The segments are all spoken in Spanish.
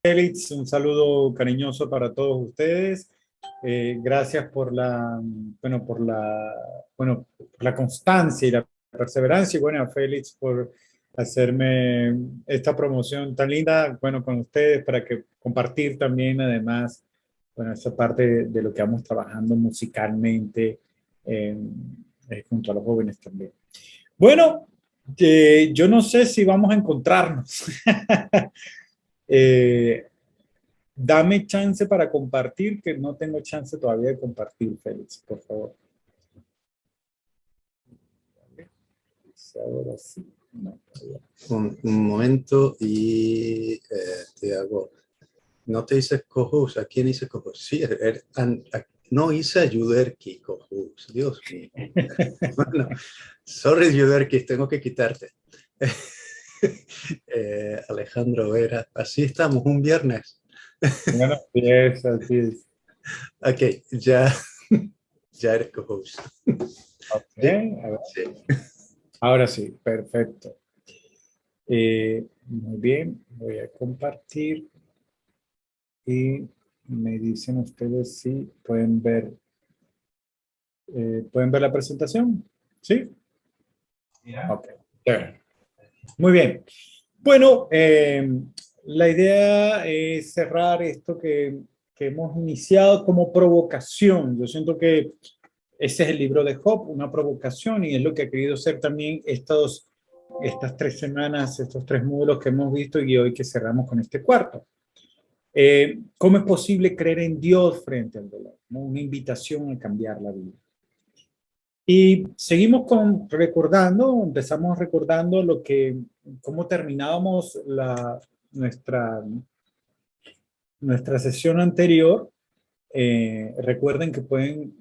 Félix, un saludo cariñoso para todos ustedes. Gracias por por la constancia y la perseverancia. Y bueno, Félix, por hacerme esta promoción tan linda, bueno, con ustedes para que compartir también, además, bueno, esa parte de lo que vamos trabajando musicalmente junto a los jóvenes también. Bueno, yo no sé si vamos a encontrarnos. Eh, Dame chance para compartir, que no tengo chance todavía de compartir, Félix, por favor. Ahora sí. No, un momento y te hago. No te hice co-host. ¿A quién hice co-host? Sí, no hice a Yuderki co-host. Dios mío. Bueno, sorry, Yuderki, tengo que quitarte. Alejandro Vera, así estamos un viernes. bueno, así es. Ok, ya, ya eres co-host. Ok, Sí, a ver. sí. Ahora sí, perfecto. Muy bien, voy a compartir y me dicen ustedes si pueden ver la presentación. ¿Sí? Ok. Muy bien. Bueno, la idea es cerrar esto que hemos iniciado como provocación. Yo siento que ese es el libro de Job, una provocación, y es lo que ha querido ser también estas 3 semanas, estos 3 módulos que hemos visto y hoy que cerramos con este cuarto. ¿Cómo es posible creer en Dios frente al dolor? ¿No? Una invitación a cambiar la vida. Y seguimos empezamos recordando cómo terminábamos nuestra sesión anterior. Recuerden que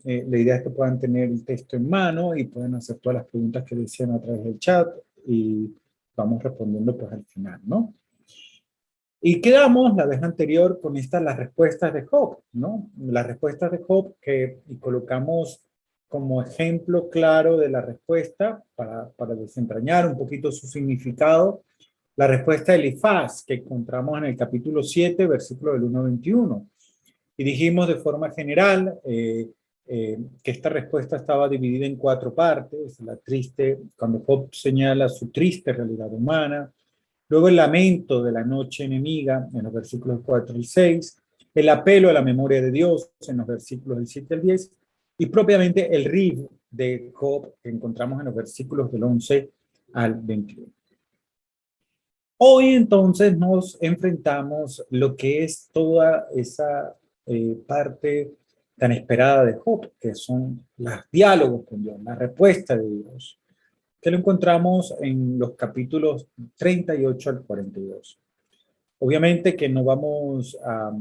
la idea es que puedan tener el texto en mano y pueden hacer todas las preguntas que decían a través del chat y vamos respondiendo pues al final, ¿no? Y quedamos la vez anterior con las respuestas de Job, ¿no? Las respuestas de Job y colocamos como ejemplo claro de la respuesta para desentrañar un poquito su significado, la respuesta de Elifaz que encontramos en el capítulo 7, versículo del 1 al 21. Y dijimos de forma general que esta respuesta estaba dividida en 4 partes. Cuando Job señala su triste realidad humana, luego el lamento de la noche enemiga en los versículos 4 y 6, el apelo a la memoria de Dios en los versículos del 7 al 10, y propiamente el rib de Job que encontramos en los versículos del 11 al 21. Hoy entonces nos enfrentamos lo que es toda esa parte tan esperada de Job, que son los diálogos con Dios, la respuesta de Dios, que lo encontramos en los capítulos 38 al 42. Obviamente que no vamos a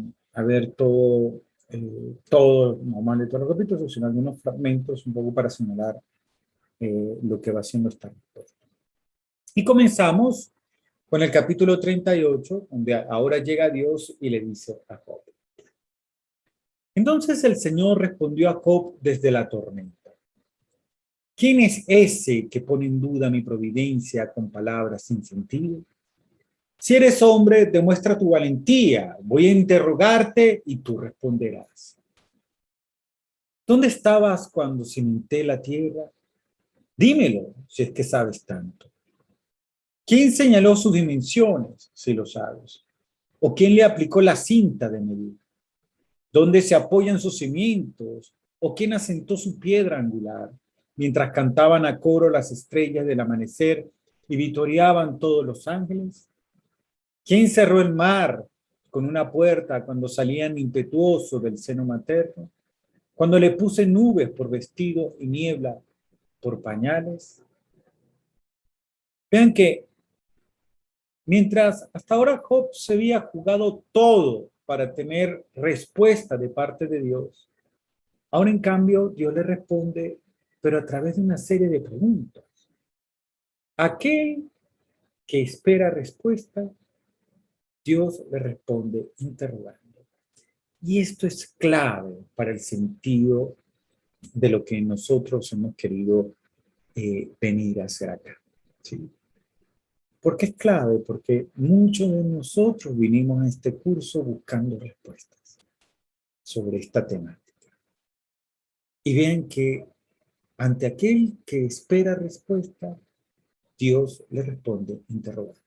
ver todo normal de todos los capítulos, sino algunos fragmentos un poco para señalar lo que va haciendo esta respuesta. Y comenzamos con el capítulo 38, donde ahora llega Dios y le dice a Job. Entonces el Señor respondió a Job desde la tormenta. ¿Quién es ese que pone en duda mi providencia con palabras sin sentido? Si eres hombre, demuestra tu valentía. Voy a interrogarte y tú responderás. ¿Dónde estabas cuando cimenté la tierra? Dímelo, si es que sabes tanto. ¿Quién señaló sus dimensiones, si lo sabes? ¿O quién le aplicó la cinta de medir? ¿Dónde se apoyan sus cimientos? ¿O quién asentó su piedra angular? Mientras cantaban a coro las estrellas del amanecer y vitoreaban todos los ángeles. ¿Quién cerró el mar con una puerta cuando salían impetuoso del seno materno? Cuando le puse nubes por vestido y niebla por pañales. Vean que mientras hasta ahora Job se había jugado todo para tener respuesta de parte de Dios, ahora en cambio Dios le responde, pero a través de una serie de preguntas. Aquel que espera respuesta, Dios le responde interrogando. Y esto es clave para el sentido de lo que nosotros hemos querido venir a hacer acá. ¿Sí? ¿Por qué es clave? Porque muchos de nosotros vinimos a este curso buscando respuestas sobre esta temática. Y ven que ante aquel que espera respuesta, Dios le responde interrogando.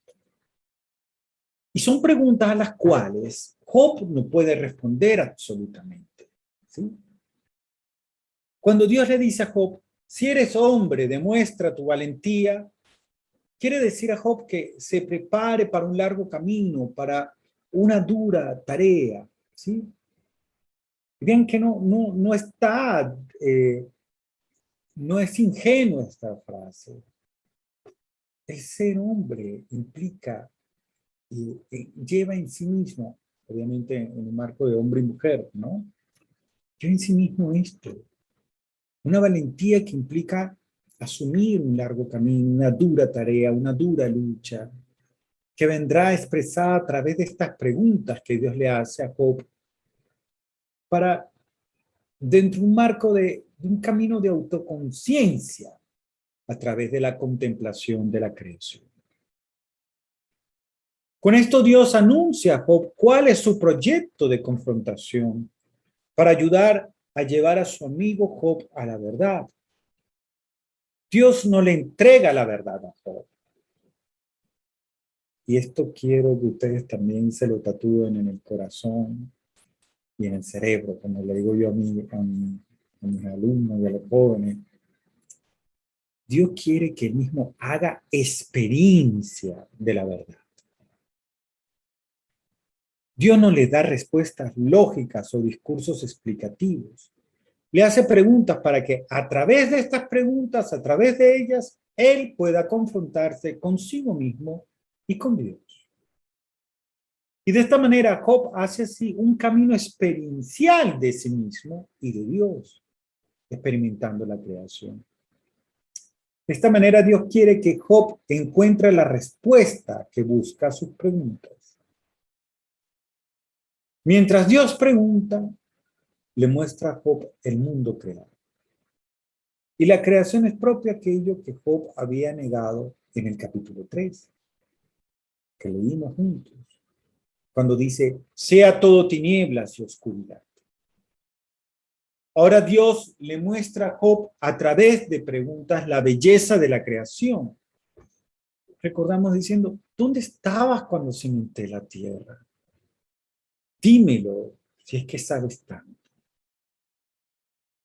Y son preguntas a las cuales Job no puede responder absolutamente, ¿sí? Cuando Dios le dice a Job, si eres hombre, demuestra tu valentía, quiere decir a Job que se prepare para un largo camino, para una dura tarea, ¿sí? Vean que no está, no es ingenua esta frase. El ser hombre implica lleva en sí mismo, obviamente en un marco de hombre y mujer, ¿no? Lleva en sí mismo esto, una valentía que implica asumir un largo camino, una dura tarea, una dura lucha, que vendrá expresada a través de estas preguntas que Dios le hace a Job, para, dentro de un marco de un camino de autoconciencia, a través de la contemplación de la creación. Con esto Dios anuncia a Job cuál es su proyecto de confrontación para ayudar a llevar a su amigo Job a la verdad. Dios no le entrega la verdad a Job. Y esto quiero que ustedes también se lo tatúen en el corazón y en el cerebro, como le digo yo a mis alumnos y a los jóvenes. Dios quiere que él mismo haga experiencia de la verdad. Dios no le da respuestas lógicas o discursos explicativos. Le hace preguntas para que a través de estas preguntas, a través de ellas, él pueda confrontarse consigo mismo y con Dios. Y de esta manera Job hace así un camino experiencial de sí mismo y de Dios, experimentando la creación. De esta manera Dios quiere que Job encuentre la respuesta que busca a sus preguntas. Mientras Dios pregunta, le muestra a Job el mundo creado. Y la creación es propia aquello que Job había negado en el capítulo 3, que leímos juntos, cuando dice, sea todo tinieblas y oscuridad. Ahora Dios le muestra a Job a través de preguntas la belleza de la creación. Recordamos diciendo, ¿dónde estabas cuando cimenté la tierra? Dímelo, si es que sabes tanto.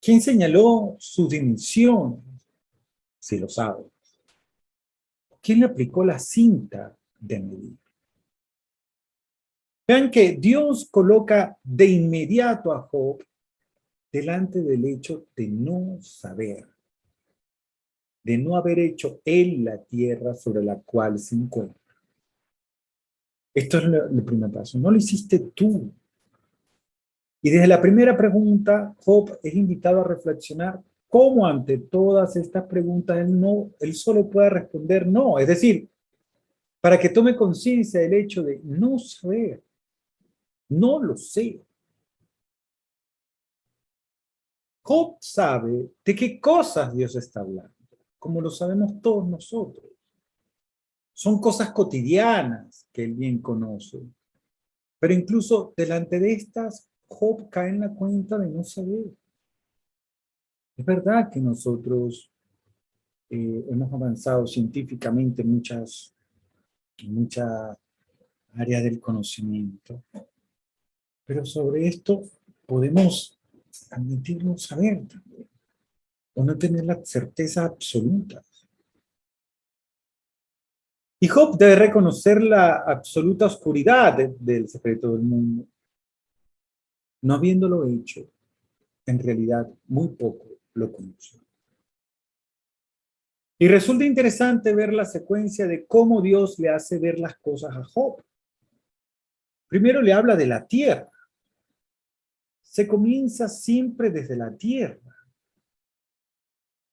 ¿Quién señaló su dimensión? Si lo sabes. ¿Quién le aplicó la cinta de medir? Vean que Dios coloca de inmediato a Job delante del hecho de no saber, de no haber hecho él la tierra sobre la cual se encuentra. Esto es el primer paso. No lo hiciste tú. Y desde la primera pregunta, Job es invitado a reflexionar cómo ante todas estas preguntas él solo puede responder no. Es decir, para que tome conciencia del hecho de no saber, no lo sé. Job sabe de qué cosas Dios está hablando, como lo sabemos todos nosotros. Son cosas cotidianas que él bien conoce. Pero incluso delante de estas, Job cae en la cuenta de no saber. Es verdad que nosotros hemos avanzado científicamente en muchas áreas del conocimiento, pero sobre esto podemos admitirlo saber también, o no tener la certeza absoluta. Y Job debe reconocer la absoluta oscuridad del secreto del mundo. No habiéndolo hecho, en realidad muy poco lo conoce. Y resulta interesante ver la secuencia de cómo Dios le hace ver las cosas a Job. Primero le habla de la tierra. Se comienza siempre desde la tierra.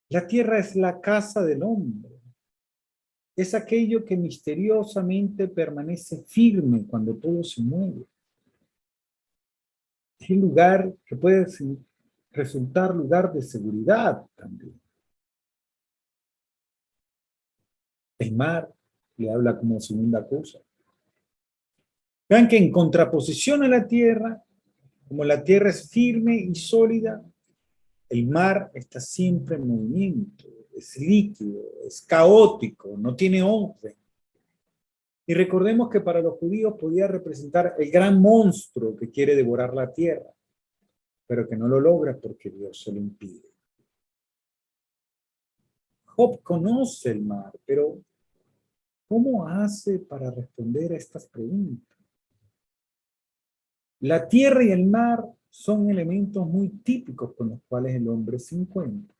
La tierra es la casa del hombre. Es aquello que misteriosamente permanece firme cuando todo se mueve. Es un lugar que puede resultar lugar de seguridad también. El mar le habla como segunda cosa. Vean que en contraposición a la tierra, como la tierra es firme y sólida, el mar está siempre en movimiento, es líquido, es caótico, no tiene orden. Y recordemos que para los judíos podía representar el gran monstruo que quiere devorar la tierra, pero que no lo logra porque Dios se lo impide. Job conoce el mar, pero ¿cómo hace para responder a estas preguntas? La tierra y el mar son elementos muy típicos con los cuales el hombre se encuentra.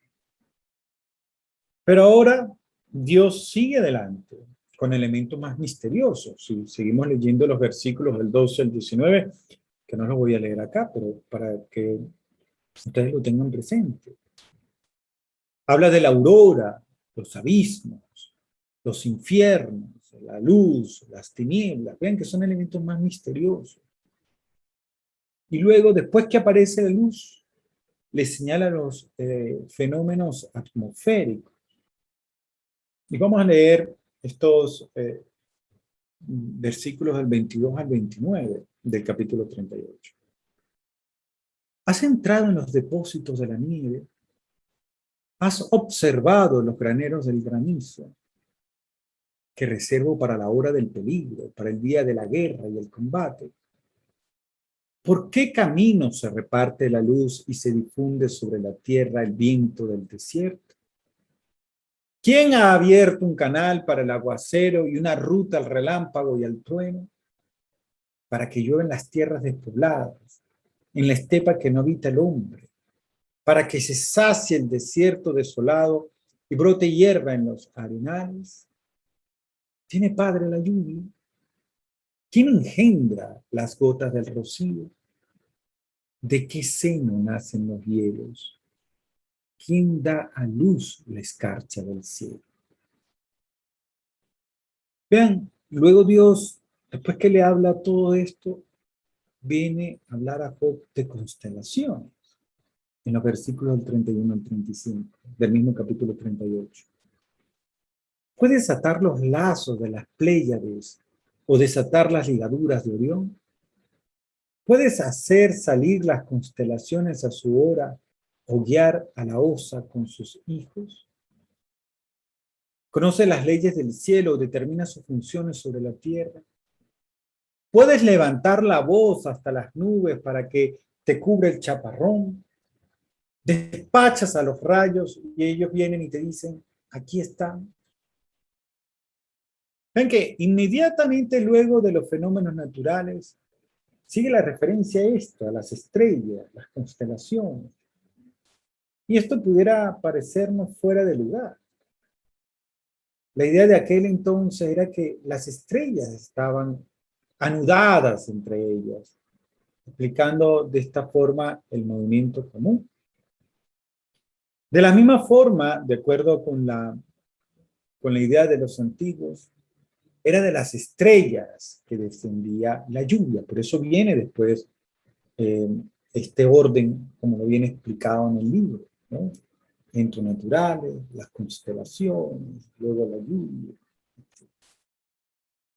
Pero ahora Dios sigue adelante con elementos más misteriosos. Si seguimos leyendo los versículos del 12 al 19, que no los voy a leer acá, pero para que ustedes lo tengan presente. Habla de la aurora, los abismos, los infiernos, la luz, las tinieblas. Vean que son elementos más misteriosos. Y luego, después que aparece la luz, le señala los fenómenos atmosféricos. Y vamos a leer estos versículos del 22 al 29 del capítulo 38. ¿Has entrado en los depósitos de la nieve? ¿Has observado los graneros del granizo que reservo para la hora del peligro, para el día de la guerra y el combate? ¿Por qué camino se reparte la luz y se difunde sobre la tierra el viento del desierto? ¿Quién ha abierto un canal para el aguacero y una ruta al relámpago y al trueno? Para que llueva en las tierras despobladas, en la estepa que no habita el hombre, para que se sacie el desierto desolado y brote hierba en los arenales. ¿Tiene padre la lluvia? ¿Quién engendra las gotas del rocío? ¿De qué seno nacen los hielos? ¿Quién da a luz la escarcha del cielo? Vean, luego Dios, después que le habla todo esto, viene a hablar a Job de constelaciones, en los versículos del 31 al 35, del mismo capítulo 38. ¿Puedes atar los lazos de las Pléyades o desatar las ligaduras de Orión? ¿Puedes hacer salir las constelaciones a su hora o guiar a la osa con sus hijos? ¿Conoce las leyes del cielo o determina sus funciones sobre la tierra? ¿Puedes levantar la voz hasta las nubes para que te cubra el chaparrón? Despachas a los rayos y ellos vienen y te dicen, aquí están. Ven que inmediatamente luego de los fenómenos naturales sigue la referencia a esto, a las estrellas, las constelaciones. Y esto pudiera parecernos fuera de lugar. La idea de aquel entonces era que las estrellas estaban anudadas entre ellas, explicando de esta forma el movimiento común. De la misma forma, de acuerdo con la idea de los antiguos, era de las estrellas que descendía la lluvia. Por eso viene después este orden, como lo viene explicado en el libro, ¿no? Eventos naturales, las constelaciones, luego la lluvia.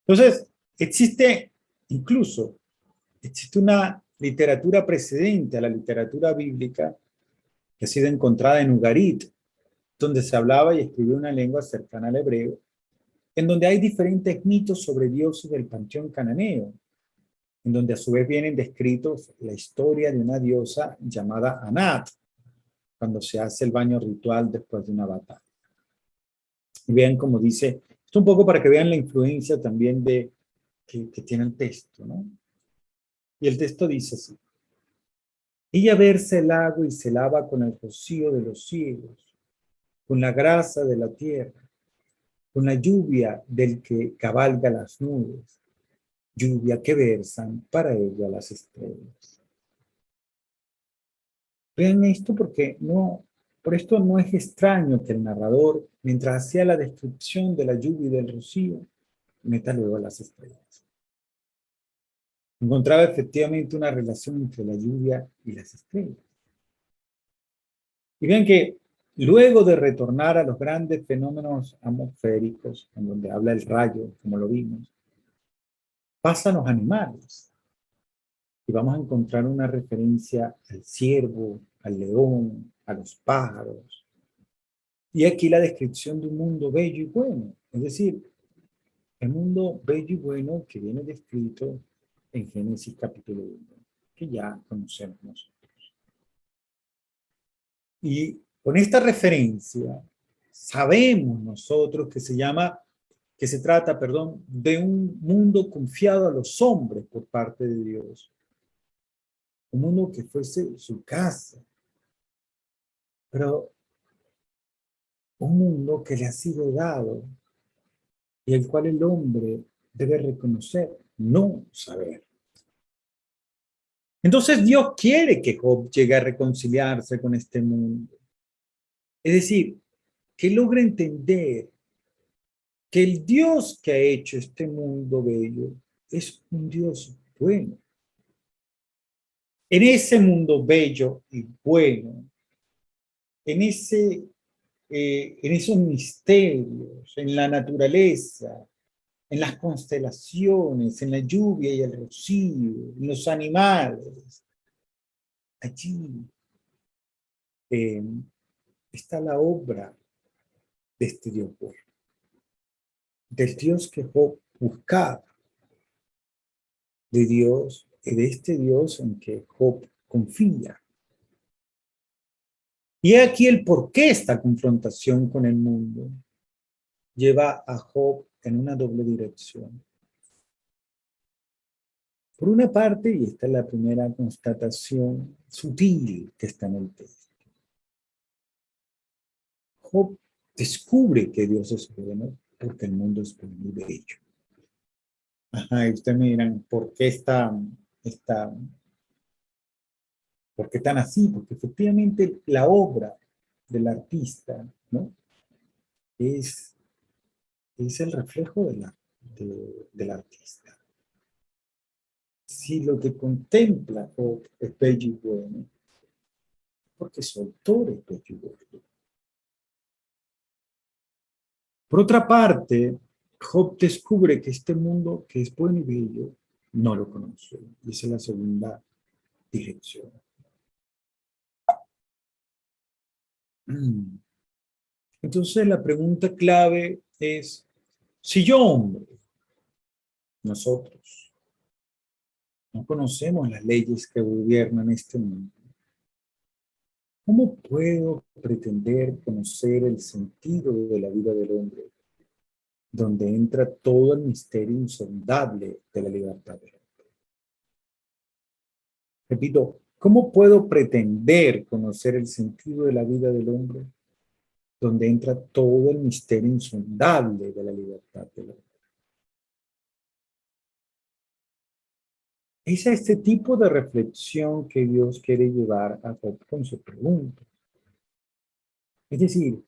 Entonces, existe una literatura precedente a la literatura bíblica que ha sido encontrada en Ugarit, donde se hablaba y escribió una lengua cercana al hebreo, en donde hay diferentes mitos sobre dioses del panteón cananeo, en donde a su vez vienen descritos la historia de una diosa llamada Anat, cuando se hace el baño ritual después de una batalla. Y vean como dice, esto un poco para que vean la influencia también que tiene el texto, ¿no? Y el texto dice así: ella versa el agua y se lava con el rocío de los cielos, con la grasa de la tierra, con la lluvia del que cabalga las nubes, lluvia que versan para ella las estrellas. Vean esto porque por esto no es extraño que el narrador, mientras hacía la descripción de la lluvia y del rocío, meta luego a las estrellas. Encontraba efectivamente una relación entre la lluvia y las estrellas. Y vean que Luego de retornar a los grandes fenómenos atmosféricos, en donde habla el rayo, como lo vimos, pasan los animales. Y vamos a encontrar una referencia al ciervo, al león, a los pájaros. Y aquí la descripción de un mundo bello y bueno. Es decir, el mundo bello y bueno que viene descrito en Génesis capítulo 1, que ya conocemos nosotros. Y con esta referencia, sabemos nosotros que se trata, perdón, de un mundo confiado a los hombres por parte de Dios. Un mundo que fuese su casa, pero un mundo que le ha sido dado y el cual el hombre debe reconocer, no saber. Entonces Dios quiere que Job llegue a reconciliarse con este mundo. Es decir, que logre entender que el Dios que ha hecho este mundo bello es un Dios bueno. En ese mundo bello y bueno, en en esos misterios, en la naturaleza, en las constelaciones, en la lluvia y el rocío, en los animales, allí eh, está la obra de este Dios bueno, del Dios que Job buscaba, de este Dios en que Job confía. Y aquí el por qué esta confrontación con el mundo lleva a Job en una doble dirección. Por una parte, y esta es la primera constatación sutil que está en el texto, Job descubre que Dios es bueno porque el mundo es bueno y bello. Ajá, y ustedes me dirán, está, ¿por qué tan así? Porque efectivamente la obra del artista, ¿no? es, es el reflejo del artista. Si lo que contempla Job es bello y bueno, porque su autor es bello y bueno. Por otra parte, Job descubre que este mundo que es bueno y bello no lo conoce. Y esa es la segunda dirección. Entonces la pregunta clave es, si yo, hombre, nosotros, no conocemos las leyes que gobiernan este mundo, ¿cómo puedo pretender conocer el sentido de la vida del hombre, donde entra todo el misterio insondable de la libertad del hombre? Repito, ¿cómo puedo pretender conocer el sentido de la vida del hombre, donde entra todo el misterio insondable de la libertad del hombre? Es a este tipo de reflexión que Dios quiere llevar a Job con su pregunta. Es decir,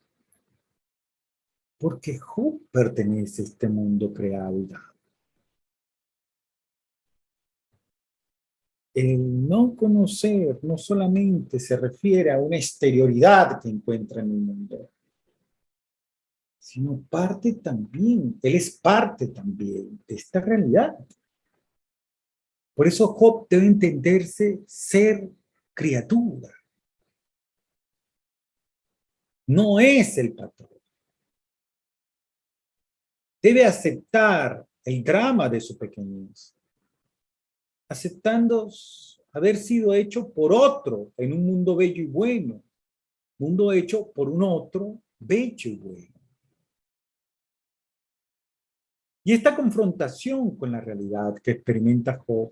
¿por qué Job pertenece a este mundo creado y dado? El no conocer no solamente se refiere a una exterioridad que encuentra en el mundo, sino parte también, él es parte también de esta realidad. Por eso Job debe entenderse ser criatura, no es el patrón. Debe aceptar el drama de su pequeñez, aceptando haber sido hecho por otro en un mundo bello y bueno, mundo hecho por un otro bello y bueno. Y esta confrontación con la realidad que experimenta Job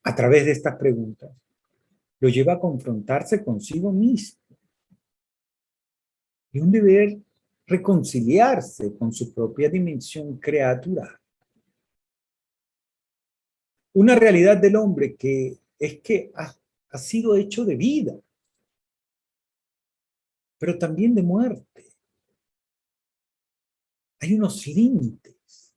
a través de estas preguntas lo lleva a confrontarse consigo mismo y un deber reconciliarse con su propia dimensión creatura. Una realidad del hombre que es que ha sido hecho de vida, pero también de muerte. Hay unos límites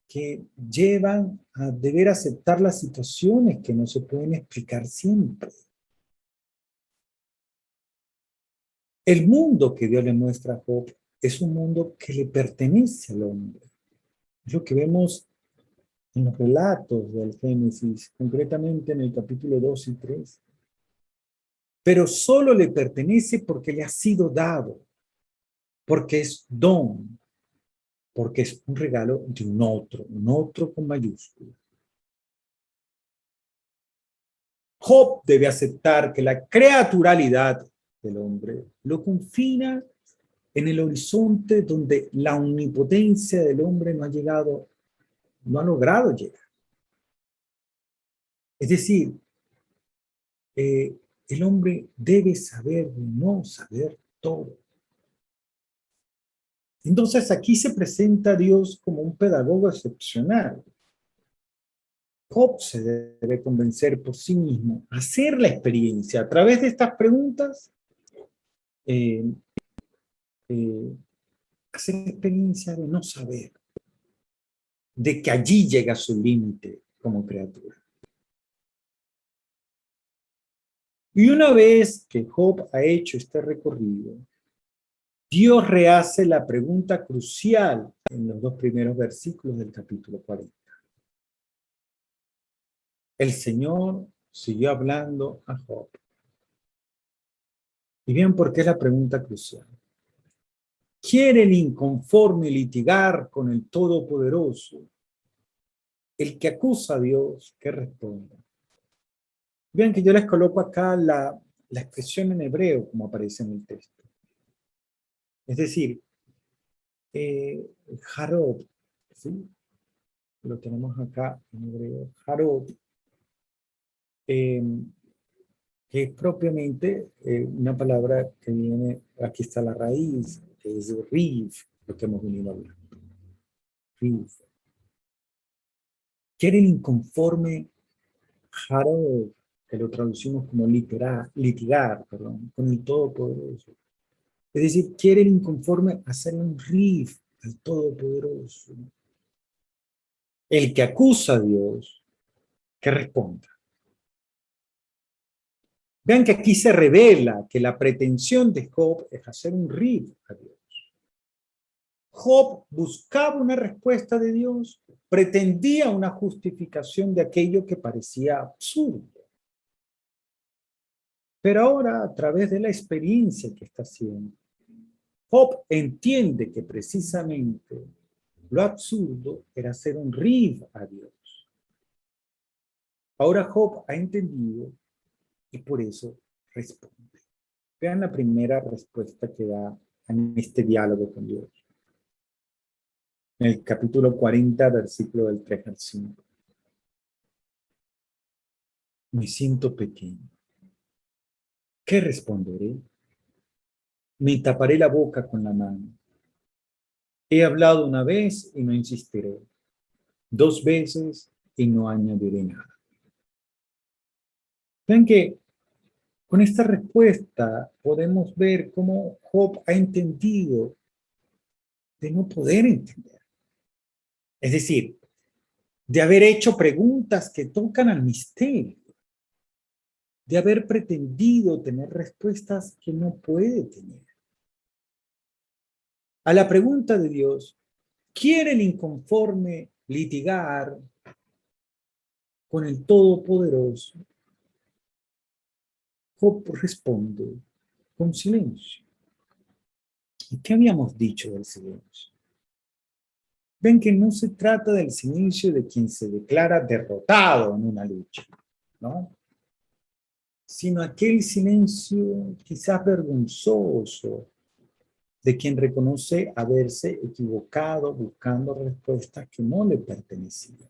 que llevan a deber aceptar las situaciones que no se pueden explicar siempre. El mundo que Dios le muestra a Job es un mundo que le pertenece al hombre. Es lo que vemos en los relatos del Génesis, concretamente en el capítulo 2 y 3. Pero solo le pertenece porque le ha sido dado, porque es don, porque es un regalo de un otro con mayúscula. Job debe aceptar que la creaturalidad del hombre lo confina en el horizonte donde la omnipotencia del hombre no ha llegado, no ha logrado llegar. Es decir, el hombre debe saber no saber todo. Entonces aquí se presenta a Dios como un pedagogo excepcional. Job se debe convencer por sí mismo, hacer la experiencia a través de estas preguntas, eh, eh, hacer la experiencia de no saber, de que allí llega su límite como criatura. Y una vez que Job ha hecho este recorrido, Dios rehace la pregunta crucial en los 2 primeros versículos del capítulo 40. El Señor siguió hablando a Job. Y bien, ¿por qué es la pregunta crucial? ¿Quiere el inconforme litigar con el Todopoderoso? El que acusa a Dios, que responda. Vean que yo les coloco acá la expresión en hebreo como aparece en el texto. Es decir, Jarod, ¿sí? Lo tenemos acá en hebreo, Jarod, que es propiamente una palabra que viene, aquí está la raíz, que es Riv, lo que hemos venido hablando. Riv. Quiere el inconforme Jarod, que lo traducimos como litigar, perdón, con el Todopoderoso. Es decir, quiere el inconforme hacerle un Riv al Todopoderoso. El que acusa a Dios, que responda. Vean que aquí se revela que la pretensión de Job es hacer un riff a Dios. Job buscaba una respuesta de Dios, pretendía una justificación de aquello que parecía absurdo. Pero ahora, a través de la experiencia que está haciendo, Job entiende que precisamente lo absurdo era hacer un riff a Dios. Ahora Job ha entendido y por eso responde. Vean la primera respuesta que da en este diálogo con Dios. En el capítulo 40, versículo del 3 al 5. Me siento pequeño. ¿Qué responderé? Me taparé la boca con la mano. He hablado una vez y no insistiré. 2 veces y no añadiré nada. Vean que con esta respuesta podemos ver cómo Job ha entendido de no poder entender. Es decir, de haber hecho preguntas que tocan al misterio, de haber pretendido tener respuestas que no puede tener. A la pregunta de Dios, ¿quiere el inconforme litigar con el Todopoderoso? Job responde con silencio. ¿Y qué habíamos dicho del silencio? Ven que no se trata del silencio de quien se declara derrotado en una lucha, ¿no? Sino aquel silencio quizás vergonzoso de quien reconoce haberse equivocado buscando respuestas que no le pertenecían.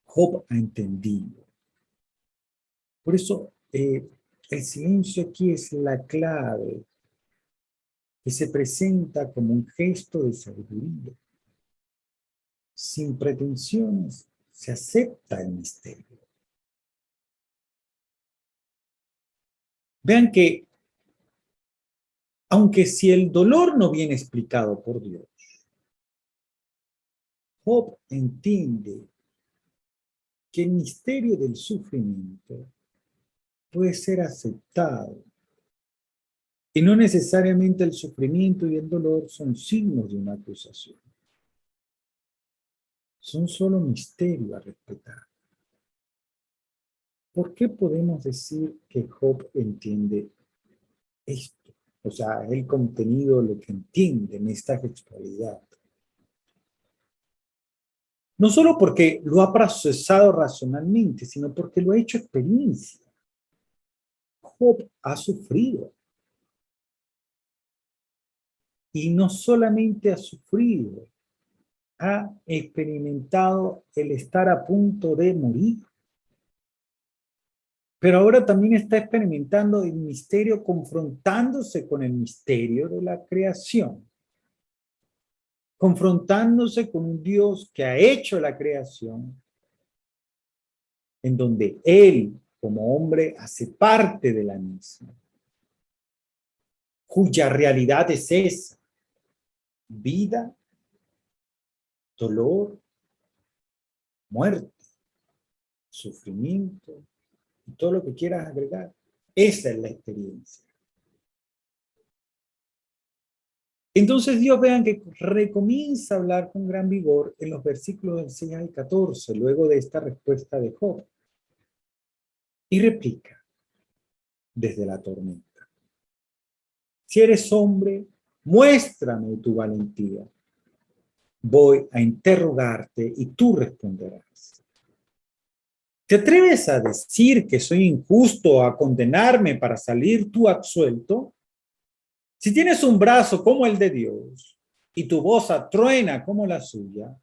Job ha entendido. Por eso el silencio aquí es la clave que se presenta como un gesto de sabiduría. Sin pretensiones se acepta el misterio. Vean que, aunque si el dolor no viene explicado por Dios, Job entiende que el misterio del sufrimiento puede ser aceptado Y no necesariamente el sufrimiento y el dolor son signos de una acusación. Son solo misterios a respetar. ¿Por qué podemos decir que Job entiende esto? O sea, el contenido, lo que entiende en esta textualidad. No solo porque lo ha procesado racionalmente, sino porque lo ha hecho experiencia. Job ha sufrido. Y no solamente ha sufrido, ha experimentado el estar a punto de morir. Pero ahora también está experimentando el misterio, confrontándose con el misterio de la creación. Confrontándose con un Dios que ha hecho la creación, en donde él, como hombre, hace parte de la misma, cuya realidad es esa: vida, dolor, muerte, sufrimiento, y todo lo que quieras agregar. Esa es la experiencia. Entonces Dios, vean que recomienza a hablar con gran vigor en los versículos del 6 al 14, luego de esta respuesta de Job. Y replica desde la tormenta: si eres hombre, muéstrame tu valentía. Voy a interrogarte y tú responderás. ¿Te atreves a decir que soy injusto, a condenarme para salir tú absuelto? Si tienes un brazo como el de Dios y tu voz atruena como la suya,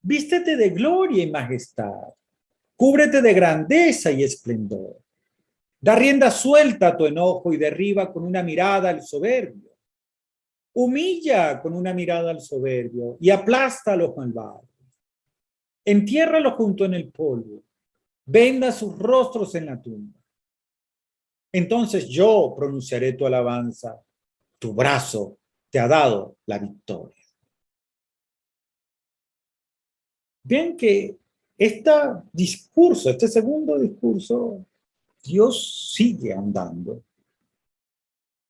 vístete de gloria y majestad, cúbrete de grandeza y esplendor. Da rienda suelta a tu enojo y derriba con una mirada al soberbio. Humilla con una mirada al soberbio y aplasta a los malvados. Entiérralo junto en el polvo. Venda sus rostros en la tumba. Entonces yo pronunciaré tu alabanza. Tu brazo te ha dado la victoria. Ven que este segundo discurso, Dios sigue andando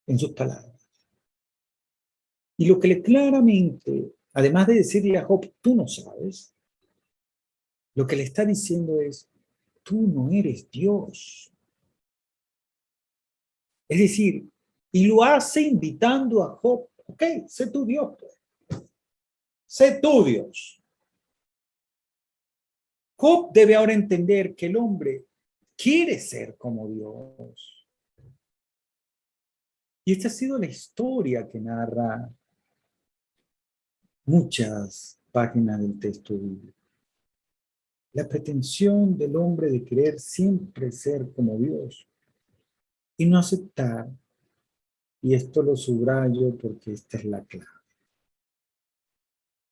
en sus palabras. Y lo que le claramente, además de decirle a Job, tú no sabes, lo que le está diciendo es, tú no eres Dios. Es decir, y lo hace invitando a Job, ok, sé tu Dios, pues. Sé tu Dios. Job debe ahora entender que el hombre quiere ser como Dios. Y esta ha sido la historia que narra muchas páginas del texto bíblico. La pretensión del hombre de querer siempre ser como Dios y no aceptar, y esto lo subrayo porque esta es la clave.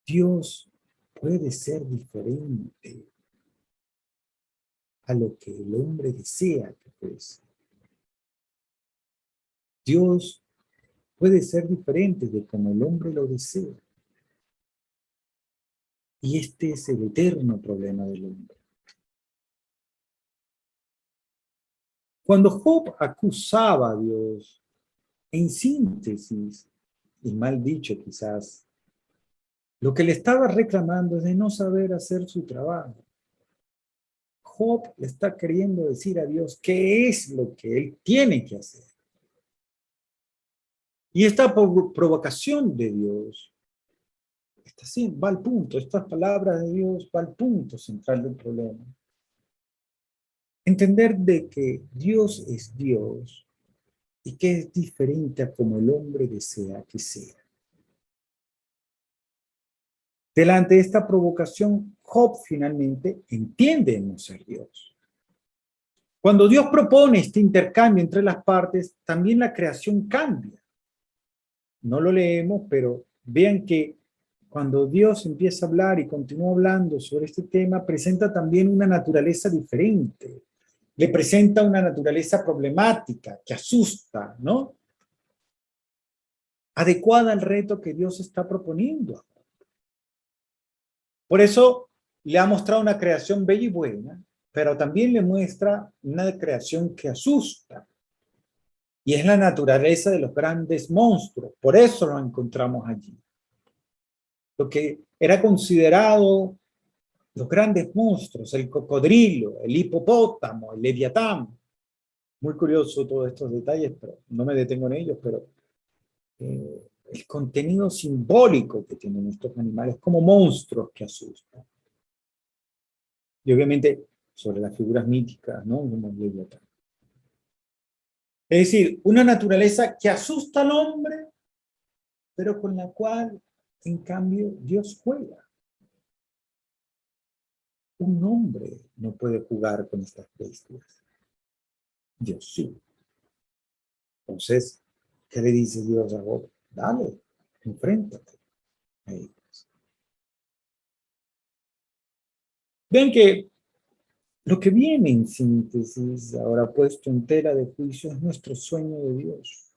Dios puede ser diferente a lo que el hombre desea que fuese. Dios puede ser diferente de como el hombre lo desea. Y este es el eterno problema del hombre. Cuando Job acusaba a Dios, en síntesis, y mal dicho quizás, lo que le estaba reclamando es de no saber hacer su trabajo. Job le está queriendo decir a Dios qué es lo que él tiene que hacer. Y esta provocación de Dios, va al punto, estas palabras de Dios va al punto central del problema. Entender de que Dios es Dios y que es diferente a como el hombre desea que sea. Delante de esta provocación, Job finalmente entiende no ser Dios. Cuando Dios propone este intercambio entre las partes, también la creación cambia. No lo leemos, pero vean que cuando Dios empieza a hablar y continúa hablando sobre este tema, presenta también una naturaleza diferente. Le presenta una naturaleza problemática, que asusta, ¿no? Adecuada al reto que Dios está proponiendo. Por eso le ha mostrado una creación bella y buena, pero también le muestra una creación que asusta. Y es la naturaleza de los grandes monstruos. Por eso lo encontramos allí. Lo que era considerado los grandes monstruos, el cocodrilo, el hipopótamo, el leviatán. Muy curioso todos estos detalles, pero no me detengo en ellos, pero el contenido simbólico que tienen estos animales como monstruos que asustan. Y obviamente sobre las figuras míticas, ¿no? Como el leviatán. Es decir, una naturaleza que asusta al hombre, pero con la cual, en cambio, Dios juega. Un hombre no puede jugar con estas bestias. Dios sí. Entonces, ¿qué le dice Dios a Job? Dale, enfréntate a ellos. Ven que lo que viene en síntesis, ahora puesto en tela de juicio, es nuestro sueño de Dios.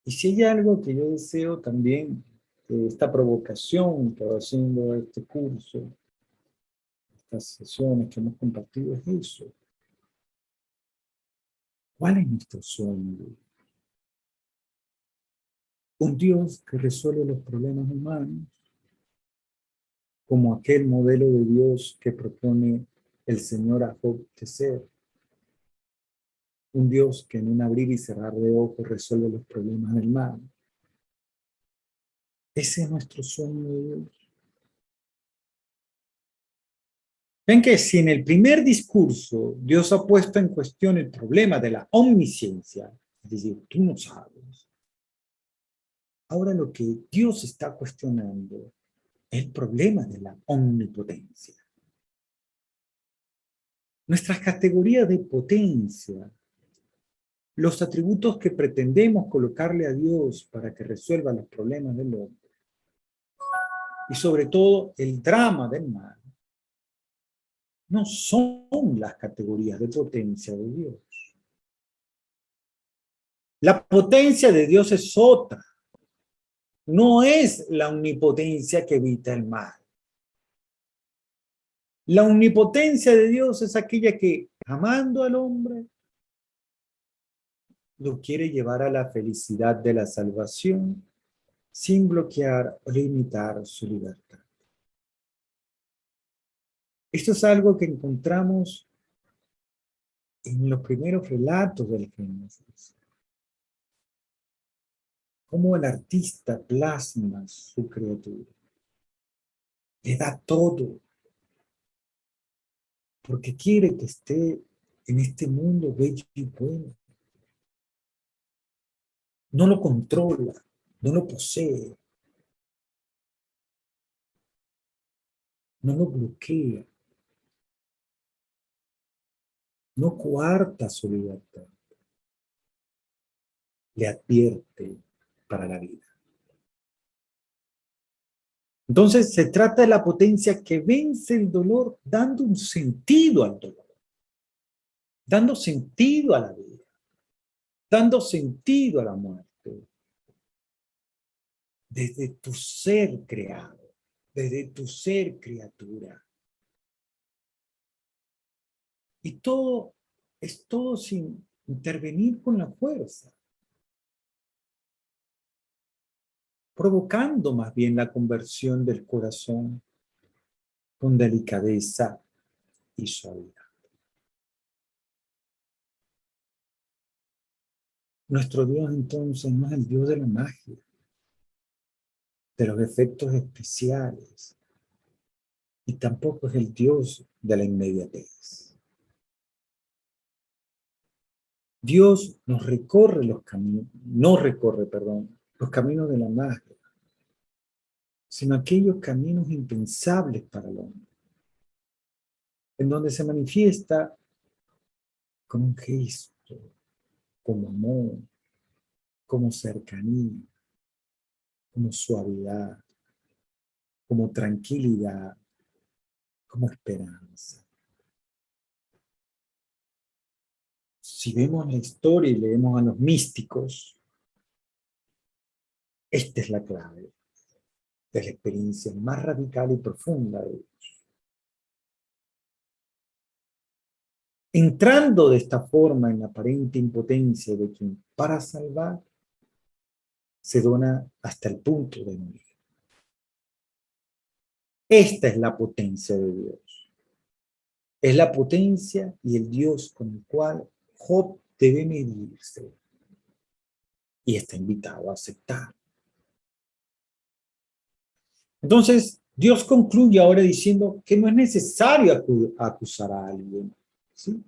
Y si hay algo que yo deseo también, esta provocación que va haciendo este curso, estas sesiones que hemos compartido, es eso. ¿Cuál es nuestro sueño? Un Dios que resuelve los problemas humanos, como aquel modelo de Dios que propone el Señor a Job de ser. Un Dios que en un abrir y cerrar de ojos resuelve los problemas del mal. Ese es nuestro sueño de Dios. Ven que si en el primer discurso Dios ha puesto en cuestión el problema de la omnisciencia, es decir, tú no sabes, ahora lo que Dios está cuestionando es el problema de la omnipotencia. Nuestras categorías de potencia, los atributos que pretendemos colocarle a Dios para que resuelva los problemas del hombre, y sobre todo el drama del mal, no son las categorías de potencia de Dios. La potencia de Dios es otra. No es la omnipotencia que evita el mal. La omnipotencia de Dios es aquella que, amando al hombre, lo quiere llevar a la felicidad de la salvación sin bloquear o limitar su libertad. Esto es algo que encontramos en los primeros relatos del Génesis. Cómo el artista plasma su criatura. Le da todo. Porque quiere que esté en este mundo bello y bueno. No lo controla, no lo posee, no lo bloquea, no coarta su libertad. Le advierte para la vida. Entonces se trata de la potencia que vence el dolor dando un sentido al dolor, dando sentido a la vida, dando sentido a la muerte, desde tu ser creado, desde tu ser criatura. Y todo es todo sin intervenir con la fuerza, provocando más bien la conversión del corazón con delicadeza y suavidad. Nuestro Dios entonces no es el Dios de la magia, de los efectos especiales, y tampoco es el Dios de la inmediatez. Dios nos recorre los caminos, no recorre, perdón, los caminos de la magia, sino aquellos caminos impensables para el hombre, en donde se manifiesta con un gesto, como amor, como cercanía, como suavidad, como tranquilidad, como esperanza. Si vemos la historia y leemos a los místicos, esta es la clave de la experiencia más radical y profunda de Dios. entrando de esta forma en la aparente impotencia de quien para salvar se dona hasta el punto de morir. Esta es la potencia de Dios. Es la potencia y el Dios con el cual Job debe medirse y está invitado a aceptar. Entonces, Dios concluye ahora diciendo que no es necesario acusar a alguien. ¿Sí?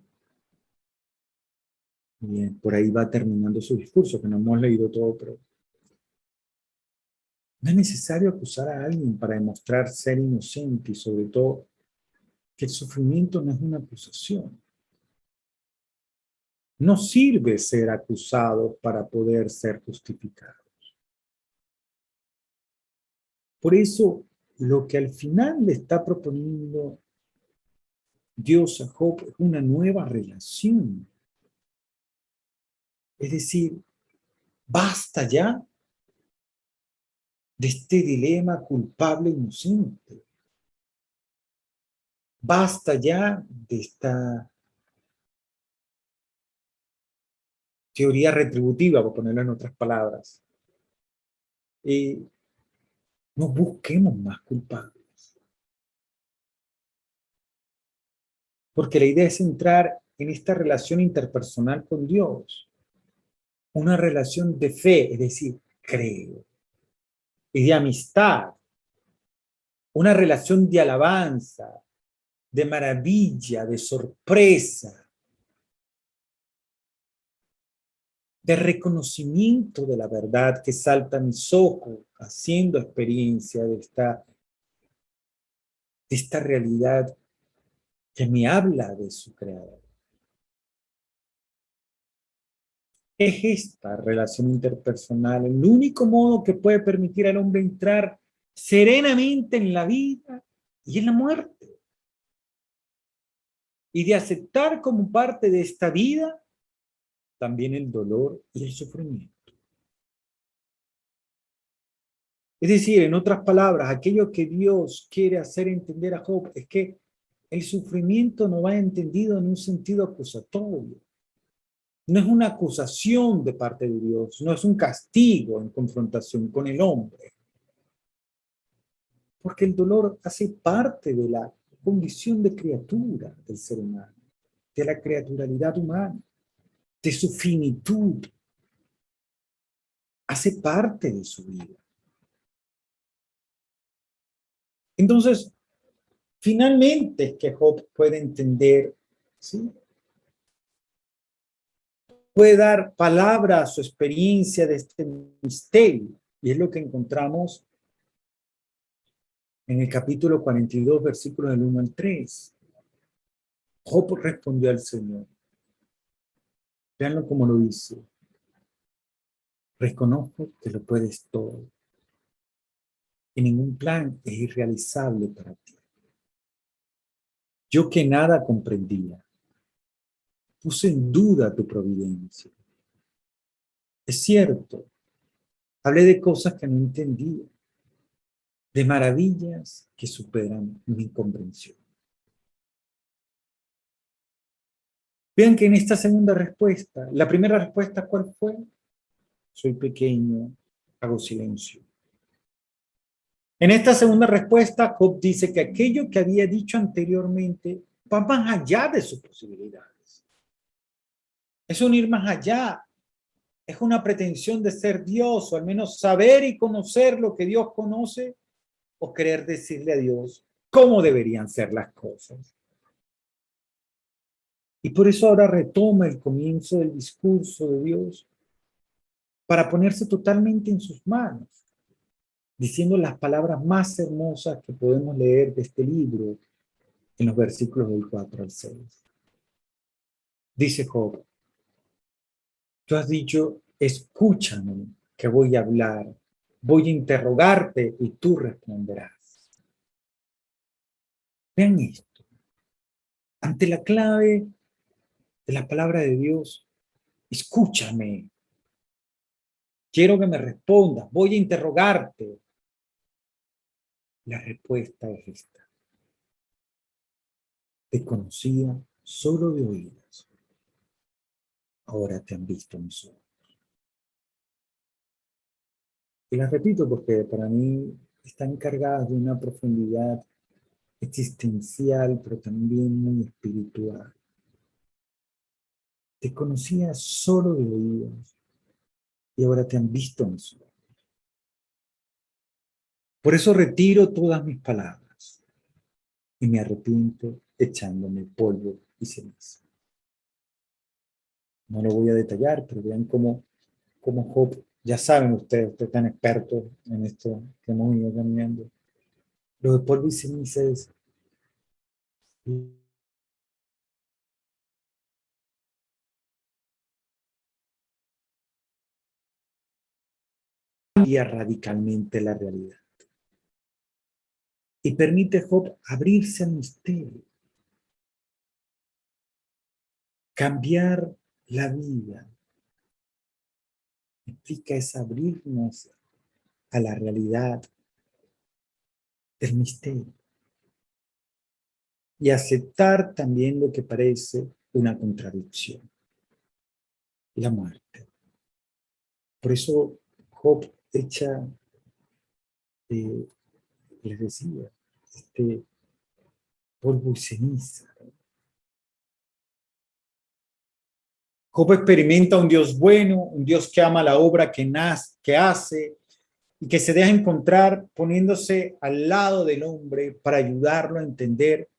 Bien, por ahí va terminando su discurso, que no hemos leído todo, pero no es necesario acusar a alguien para demostrar ser inocente y sobre todo que el sufrimiento no es una acusación. No sirve ser acusado para poder ser justificado. Por eso, lo que al final le está proponiendo Dios a Job es una nueva relación. Es decir, basta ya de este dilema culpable-inocente. Basta ya de esta teoría retributiva, por ponerlo en otras palabras. No busquemos más culpables. Porque la idea es entrar en esta relación interpersonal con Dios. Una relación de fe, es decir, creo. Y de amistad. Una relación de alabanza, de maravilla, de sorpresa, de reconocimiento de la verdad que salta a mis ojos, haciendo experiencia de esta realidad que me habla de su creador. Es esta relación interpersonal el único modo que puede permitir al hombre entrar serenamente en la vida y en la muerte. Y de aceptar como parte de esta vida también el dolor y el sufrimiento. Es decir, en otras palabras, aquello que Dios quiere hacer entender a Job es que el sufrimiento no va entendido en un sentido acusatorio. No es una acusación de parte de Dios, no es un castigo en confrontación con el hombre. Porque el dolor hace parte de la condición de criatura del ser humano, de la criaturalidad humana, de su finitud. Hace parte de su vida. Entonces, finalmente es que Job puede entender, ¿sí? Puede dar palabra a su experiencia de este misterio. Y es lo que encontramos en el capítulo 42, versículos del 1 al 3. Job respondió al Señor. Veanlo como lo dice. Reconozco que lo puedes todo. Y ningún plan es irrealizable para ti. Yo que nada comprendía, puse en duda tu providencia. Es cierto, hablé de cosas que no entendía, de maravillas que superan mi comprensión. Vean que en esta segunda respuesta, la primera respuesta, ¿cuál fue? Soy pequeño, hago silencio. En esta segunda respuesta, Job dice que aquello que había dicho anteriormente va más allá de sus posibilidades. Es un ir más allá. Es una pretensión de ser Dios, o al menos saber y conocer lo que Dios conoce, o querer decirle a Dios cómo deberían ser las cosas. Y por eso ahora retoma el comienzo del discurso de Dios para ponerse totalmente en sus manos, diciendo las palabras más hermosas que podemos leer de este libro en los versículos del 4 al 6. Dice Job, tú has dicho, escúchame que voy a hablar, voy a interrogarte y tú responderás. Vean esto, ante la clave de la palabra de Dios, escúchame, quiero que me respondas, voy a interrogarte. La respuesta es esta. Te conocía solo de oídas, ahora te han visto mis ojos. Y las repito porque para mí están cargadas de una profundidad existencial, pero también muy espiritual. Te conocía solo de oídas y ahora te han visto mis ojos. Por eso retiro todas mis palabras y me arrepiento echándome polvo y ceniza. No lo voy a detallar, pero vean cómo Job, ya saben ustedes están expertos en esto que hemos ido caminando. Lo de polvo y ceniza es cambia radicalmente la realidad y permite a Job abrirse al misterio, cambiar la vida. Implica es abrirnos a la realidad del misterio y aceptar también lo que parece una contradicción, la muerte. Por eso Job echa, eh, les decía, este polvo y ceniza. Job experimenta un Dios bueno, un Dios que ama la obra que hace y que se deja encontrar poniéndose al lado del hombre para ayudarlo a entender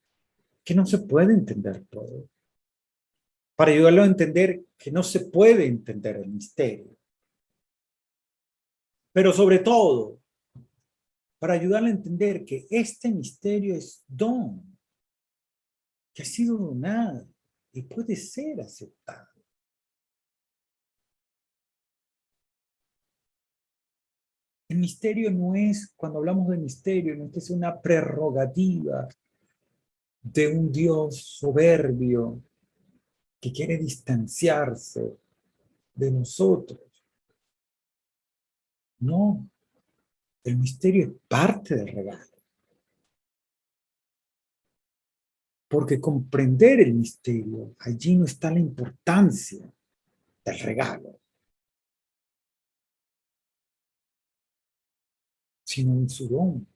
que no se puede entender todo, para ayudarlo a entender que no se puede entender el misterio, pero sobre todo para ayudarle a entender que este misterio es don, que ha sido donado y puede ser aceptado. El misterio no es, cuando hablamos de misterio, no es una prerrogativa de un Dios soberbio que quiere distanciarse de nosotros. No, el misterio es parte del regalo. Porque comprender el misterio, allí no está la importancia del regalo, sino en su don.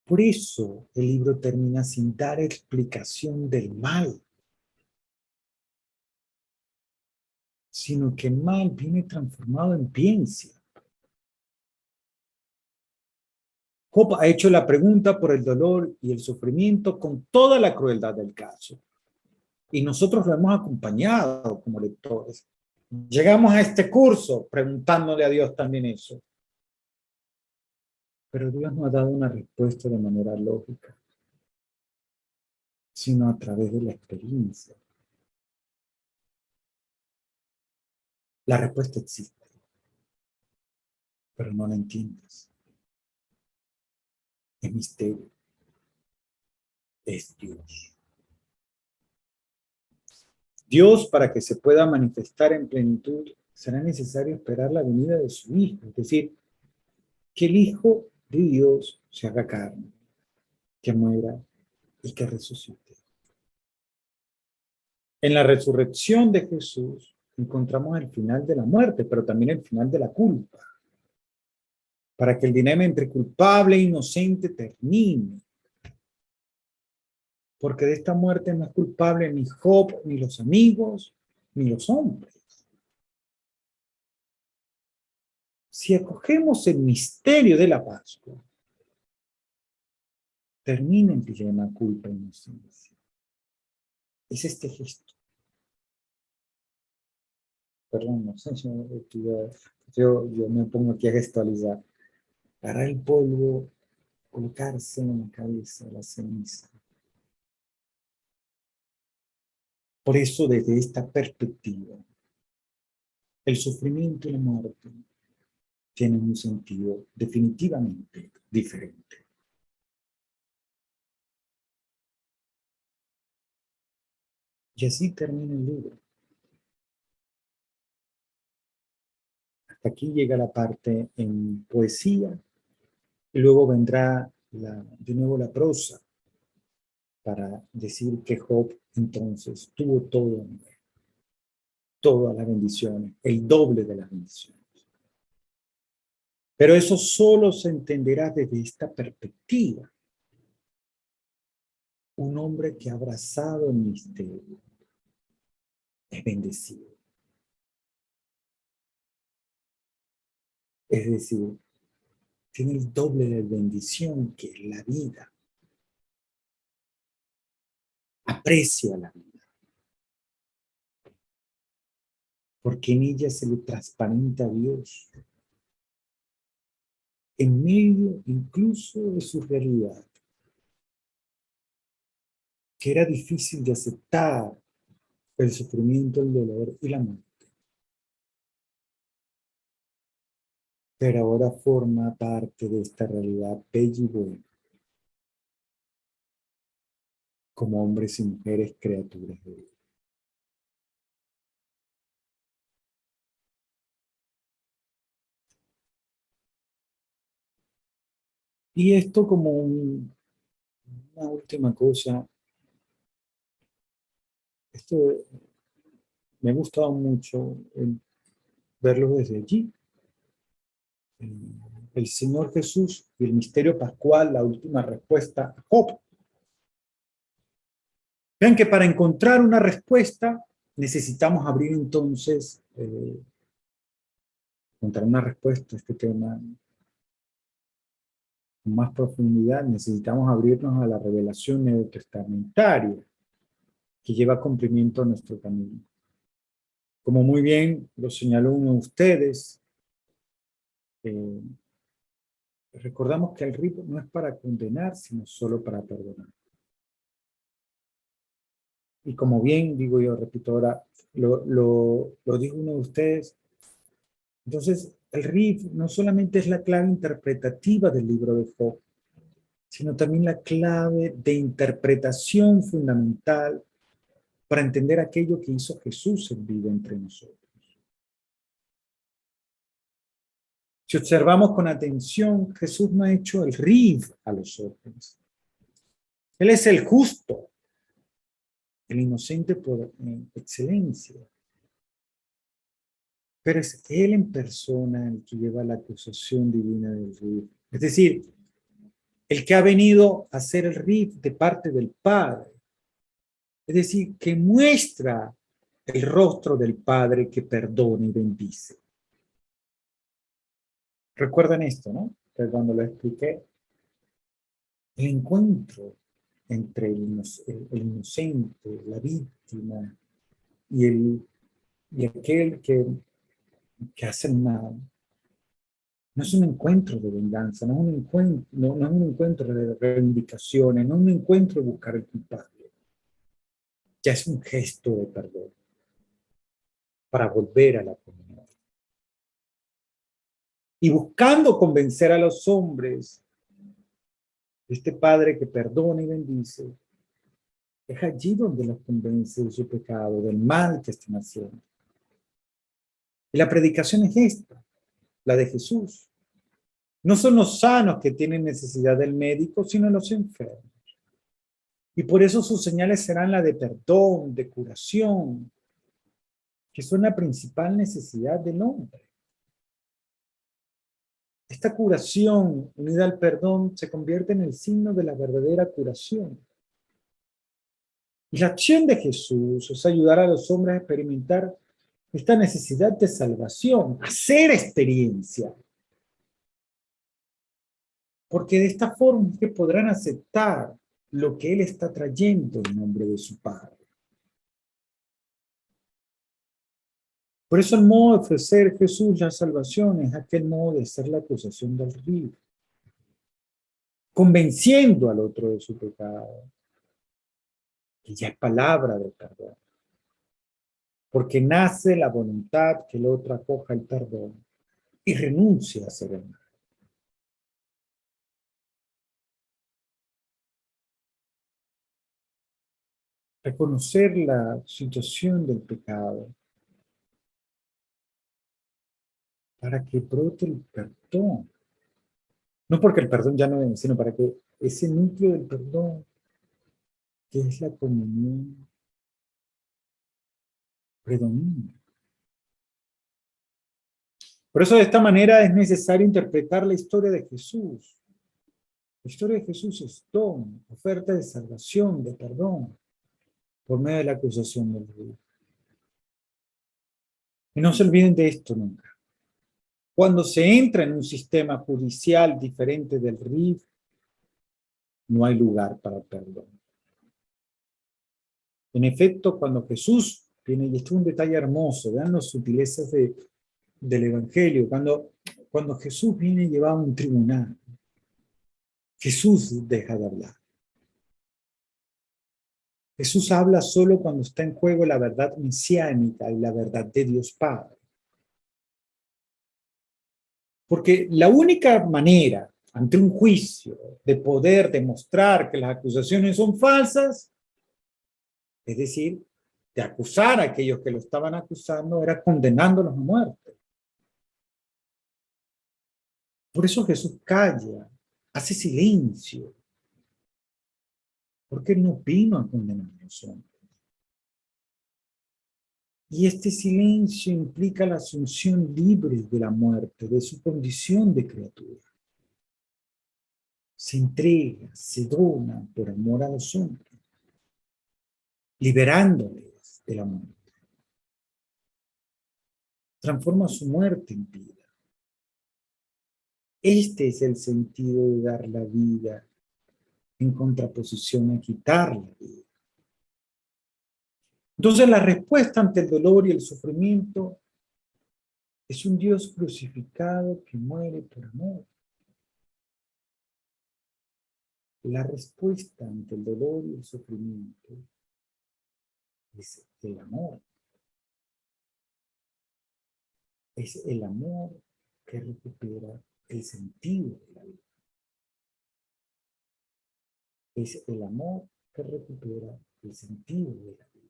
Por eso el libro termina sin dar explicación del mal, sino que el mal viene transformado en ciencia. Job ha hecho la pregunta por el dolor y el sufrimiento con toda la crueldad del caso. Y nosotros lo hemos acompañado como lectores. Llegamos a este curso preguntándole a Dios también eso. Pero Dios no ha dado una respuesta de manera lógica, sino a través de la experiencia. La respuesta existe, pero no la entiendes. Es misterio. Es Dios. Dios, para que se pueda manifestar en plenitud, será necesario esperar la venida de su Hijo, es decir, que el Hijo de Dios se haga carne, que muera y que resucite. En la resurrección de Jesús encontramos el final de la muerte, pero también el final de la culpa, para que el dilema entre culpable e inocente termine. Porque de esta muerte no es culpable ni Job, ni los amigos, ni los hombres. Si acogemos el misterio de la Pascua, termina el dilema culpa e inocencia. Es este gesto. Perdón, no sé, yo me pongo aquí a gestualizar. Agarrar el polvo, colocarse en la cabeza la ceniza. Por eso, desde esta perspectiva, el sufrimiento y la muerte tienen un sentido definitivamente diferente. Y así termina el libro. Hasta aquí llega la parte en poesía, y luego vendrá de nuevo la prosa. para decir que Job entonces tuvo todo, todas las bendiciones, el doble de las bendiciones. Pero eso solo se entenderá desde esta perspectiva. Un hombre que ha abrazado el misterio es bendecido. Es decir, tiene el doble de bendición que es la vida. Aprecia la vida. Porque en ella se le transparenta a Dios. En medio incluso de su realidad, que era difícil de aceptar, el sufrimiento, el dolor y la muerte. Pero ahora forma parte de esta realidad bella y buena, como hombres y mujeres criaturas de Dios. Y esto como una última cosa, esto me ha gustado mucho verlo desde allí. El Señor Jesús y el misterio pascual, la última respuesta a Job. Vean que para encontrar una respuesta necesitamos abrir entonces, encontrar una respuesta a este tema con más profundidad, necesitamos abrirnos a la revelación neotestamentaria que lleva a cumplimiento nuestro camino. Como muy bien lo señaló uno de ustedes, recordamos que el rito no es para condenar, sino solo para perdonar. Y como bien digo yo, repito ahora, lo dijo uno de ustedes, entonces el RIF no solamente es la clave interpretativa del libro de Job, sino también la clave de interpretación fundamental para entender aquello que hizo Jesús en vida entre nosotros. Si observamos con atención, Jesús no ha hecho el RIF a los otros. Él es el justo, el inocente por excelencia. Pero es Él en persona el que lleva la acusación divina del RIF. Es decir, el que ha venido a hacer el RIF de parte del Padre. Es decir, que muestra el rostro del Padre que perdona y bendice. Recuerdan esto, ¿no? Que cuando lo expliqué, el encuentro entre el inocente, la víctima y aquel que hace el mal, no es un encuentro de venganza, no es un encuentro, no es un encuentro de reivindicaciones, no es un encuentro de buscar el culpable. Ya es un gesto de perdón para volver a la comunidad. Y buscando convencer a los hombres, este Padre que perdona y bendice, es allí donde los convence de su pecado, del mal que están haciendo. Y la predicación es esta, la de Jesús. No son los sanos que tienen necesidad del médico, sino los enfermos. Y por eso sus señales serán la de perdón, de curación, que son la principal necesidad del hombre. Esta curación unida al perdón se convierte en el signo de la verdadera curación. Y la acción de Jesús es ayudar a los hombres a experimentar esta necesidad de salvación, hacer experiencia. Porque de esta forma es que podrán aceptar lo que Él está trayendo en nombre de su Padre. Por eso el modo de ofrecer Jesús la salvación es aquel modo de hacer la acusación del río, convenciendo al otro de su pecado, que ya es palabra de perdón. Porque nace la voluntad que el otro acoja el perdón y renuncie a hacer el mal. Reconocer la situación del pecado para que brote el perdón. No porque el perdón ya no es, sino para que ese núcleo del perdón que es la comunión, predomina. Por eso de esta manera es necesario interpretar la historia de Jesús. La historia de Jesús es don, oferta de salvación, de perdón, por medio de la acusación del rey. Y no se olviden de esto nunca. Cuando se entra en un sistema judicial diferente del RIF, no hay lugar para perdón. En efecto, cuando Jesús viene, y esto es un detalle hermoso, vean las sutilezas del Evangelio, cuando Jesús viene llevado a un tribunal, Jesús deja de hablar. Jesús habla solo cuando está en juego la verdad mesiánica y la verdad de Dios Padre. Porque la única manera ante un juicio de poder demostrar que las acusaciones son falsas, es decir, de acusar a aquellos que lo estaban acusando, era condenándolos a muerte. Por eso Jesús calla, hace silencio, porque no vino a condenar a los hombres. Y este silencio implica la asunción libre de la muerte, de su condición de criatura. Se entrega, se dona por amor a los hombres, liberándoles de la muerte. Transforma su muerte en vida. Este es el sentido de dar la vida en contraposición a quitar la vida. Entonces la respuesta ante el dolor y el sufrimiento es un Dios crucificado que muere por amor. La respuesta ante el dolor y el sufrimiento es el amor. Es el amor que recupera el sentido de la vida. Es el amor que recupera el sentido de la vida.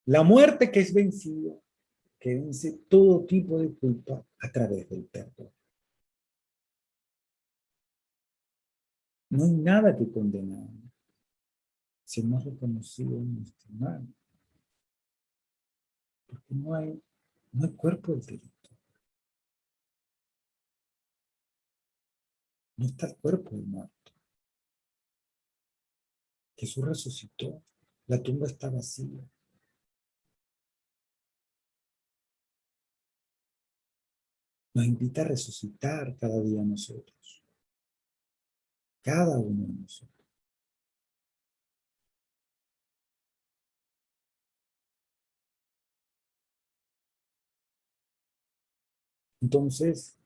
La muerte que es vencida, que vence todo tipo de culpa a través del perdón. No hay nada que condenar si no es reconocido en nuestro mal. Porque no hay cuerpo del delito. No está el cuerpo del muerto. Jesús resucitó. La tumba está vacía. Nos invita a resucitar cada día a nosotros. Cada uno de nosotros. Entonces,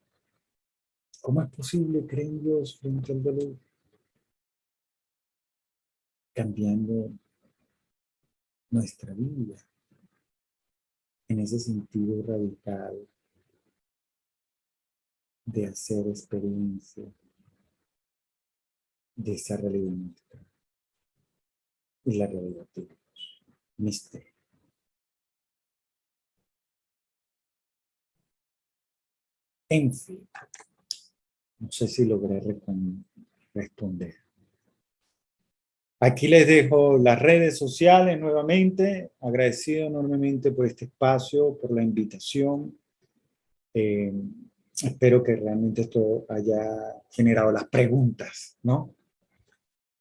¿cómo es posible creer en Dios frente al dolor? Cambiando nuestra vida en ese sentido radical de hacer experiencia de esa realidad nuestra y la realidad de Dios. Misterio. En fin, no sé si logré responder. Aquí les dejo las redes sociales nuevamente. Agradecido enormemente por este espacio, por la invitación. Espero que realmente esto haya generado las preguntas, ¿no?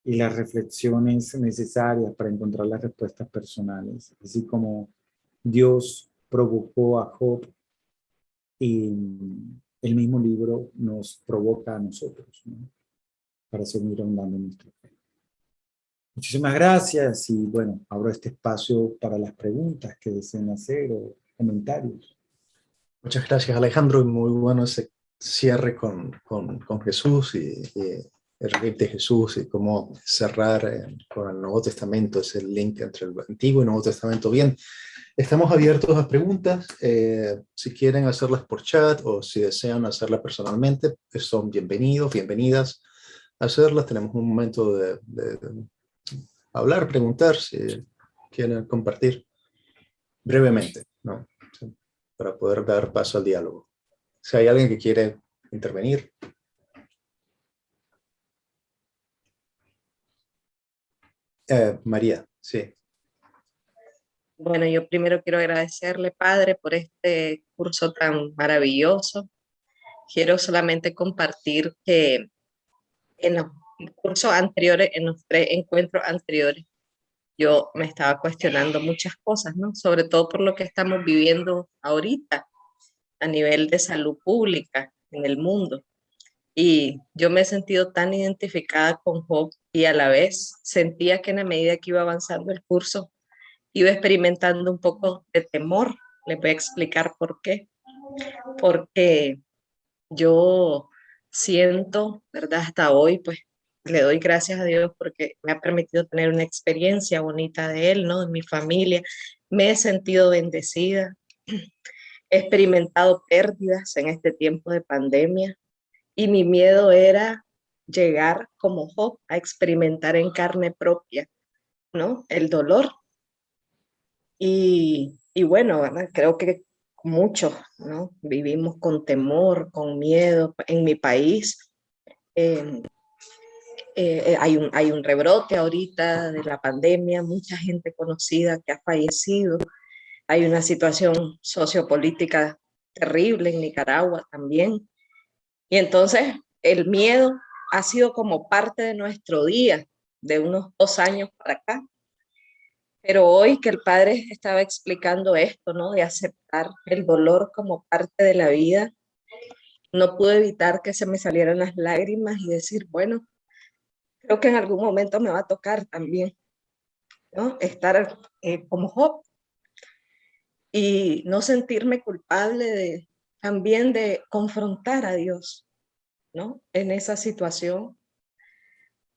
Y las reflexiones necesarias para encontrar las respuestas personales. Así como Dios provocó a Job y el mismo libro nos provoca a nosotros, ¿no? Para seguir ahondando en nuestra fe. Muchísimas gracias y bueno, abro este espacio para las preguntas que deseen hacer o comentarios. Muchas gracias, Alejandro, y muy bueno ese cierre con Jesús y el rey de Jesús y cómo cerrar con el Nuevo Testamento, ese link entre el Antiguo y el Nuevo Testamento. Bien, estamos abiertos a preguntas. Si quieren hacerlas por chat o si desean hacerlas personalmente, son bienvenidos, bienvenidas a hacerlas. Tenemos un momento de hablar, preguntar, si quieren compartir brevemente, ¿no? Para poder dar paso al diálogo. Si hay alguien que quiere intervenir. María, sí. Bueno, yo primero quiero agradecerle, Padre, por este curso tan maravilloso. Quiero solamente compartir que en los cursos anteriores, en los 3 encuentros anteriores, yo me estaba cuestionando muchas cosas, ¿no? Sobre todo por lo que estamos viviendo ahorita a nivel de salud pública en el mundo. Y yo me he sentido tan identificada con Job y a la vez sentía que en la medida que iba avanzando el curso, iba experimentando un poco de temor. Les voy a explicar por qué. Porque yo siento, ¿verdad? Hasta hoy, pues le doy gracias a Dios porque me ha permitido tener una experiencia bonita de Él, ¿no? De mi familia. Me he sentido bendecida. He experimentado pérdidas en este tiempo de pandemia y mi miedo era llegar como Job a experimentar en carne propia, ¿no? El dolor. Y bueno, ¿verdad? Creo que muchos, ¿no? Vivimos con temor, con miedo en mi país. eh, hay un rebrote ahorita de la pandemia, mucha gente conocida que ha fallecido. Hay una situación sociopolítica terrible en Nicaragua también. Y entonces el miedo ha sido como parte de nuestro día, de unos 2 años para acá. Pero hoy que el padre estaba explicando esto, ¿no? De aceptar el dolor como parte de la vida, no pude evitar que se me salieran las lágrimas y decir, bueno, creo que en algún momento me va a tocar también, ¿no? Estar como Job y no sentirme culpable también de confrontar a Dios, ¿no? En esa situación,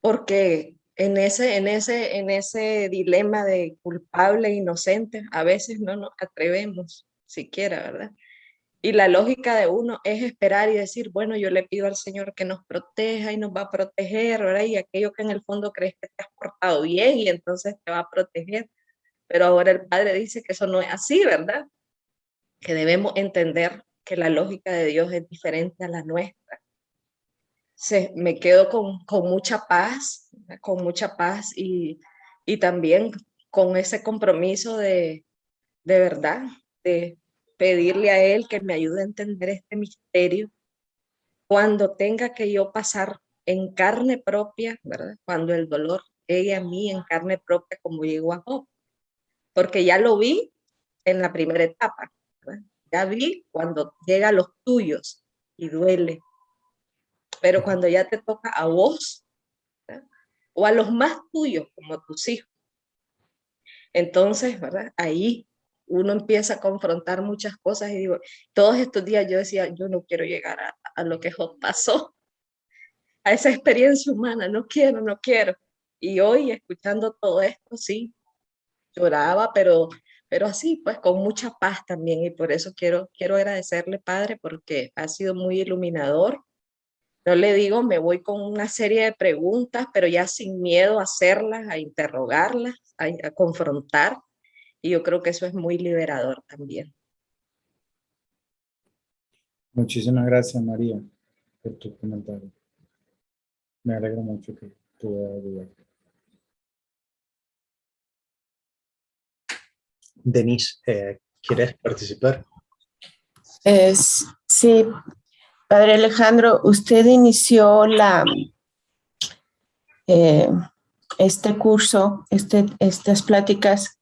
porque en ese dilema de culpable e inocente, a veces no nos atrevemos siquiera, ¿verdad? Y la lógica de uno es esperar y decir, bueno, yo le pido al Señor que nos proteja y nos va a proteger, ¿verdad? Y aquello que en el fondo crees que te has portado bien y entonces te va a proteger. Pero ahora el Padre dice que eso no es así, ¿verdad? Que debemos entender que la lógica de Dios es diferente a la nuestra. Me quedo con mucha paz y también con ese compromiso de verdad, de pedirle a Él que me ayude a entender este misterio cuando tenga que yo pasar en carne propia, ¿verdad? Cuando el dolor llegue a mí en carne propia como llegó a Job, porque ya lo vi en la primera etapa, ¿verdad? Ya vi cuando llega a los tuyos y duele, pero cuando ya te toca a vos, ¿verdad? O a los más tuyos como tus hijos, entonces, ¿verdad? Ahí uno empieza a confrontar muchas cosas y digo, todos estos días yo decía, yo no quiero llegar a lo que Job pasó, a esa experiencia humana, no quiero, no quiero. Y hoy, escuchando todo esto, sí, lloraba, pero así, pues con mucha paz también. Y por eso quiero agradecerle, Padre, porque ha sido muy iluminador. Yo le digo, me voy con una serie de preguntas, pero ya sin miedo a hacerlas, a interrogarlas, a confrontar. Y yo creo que eso es muy liberador también. Muchísimas gracias, María, por tu comentario. Me alegro mucho que pude ayudar. Denise, ¿quieres participar? Sí, Padre Alejandro, usted inició eh, este curso, estas pláticas,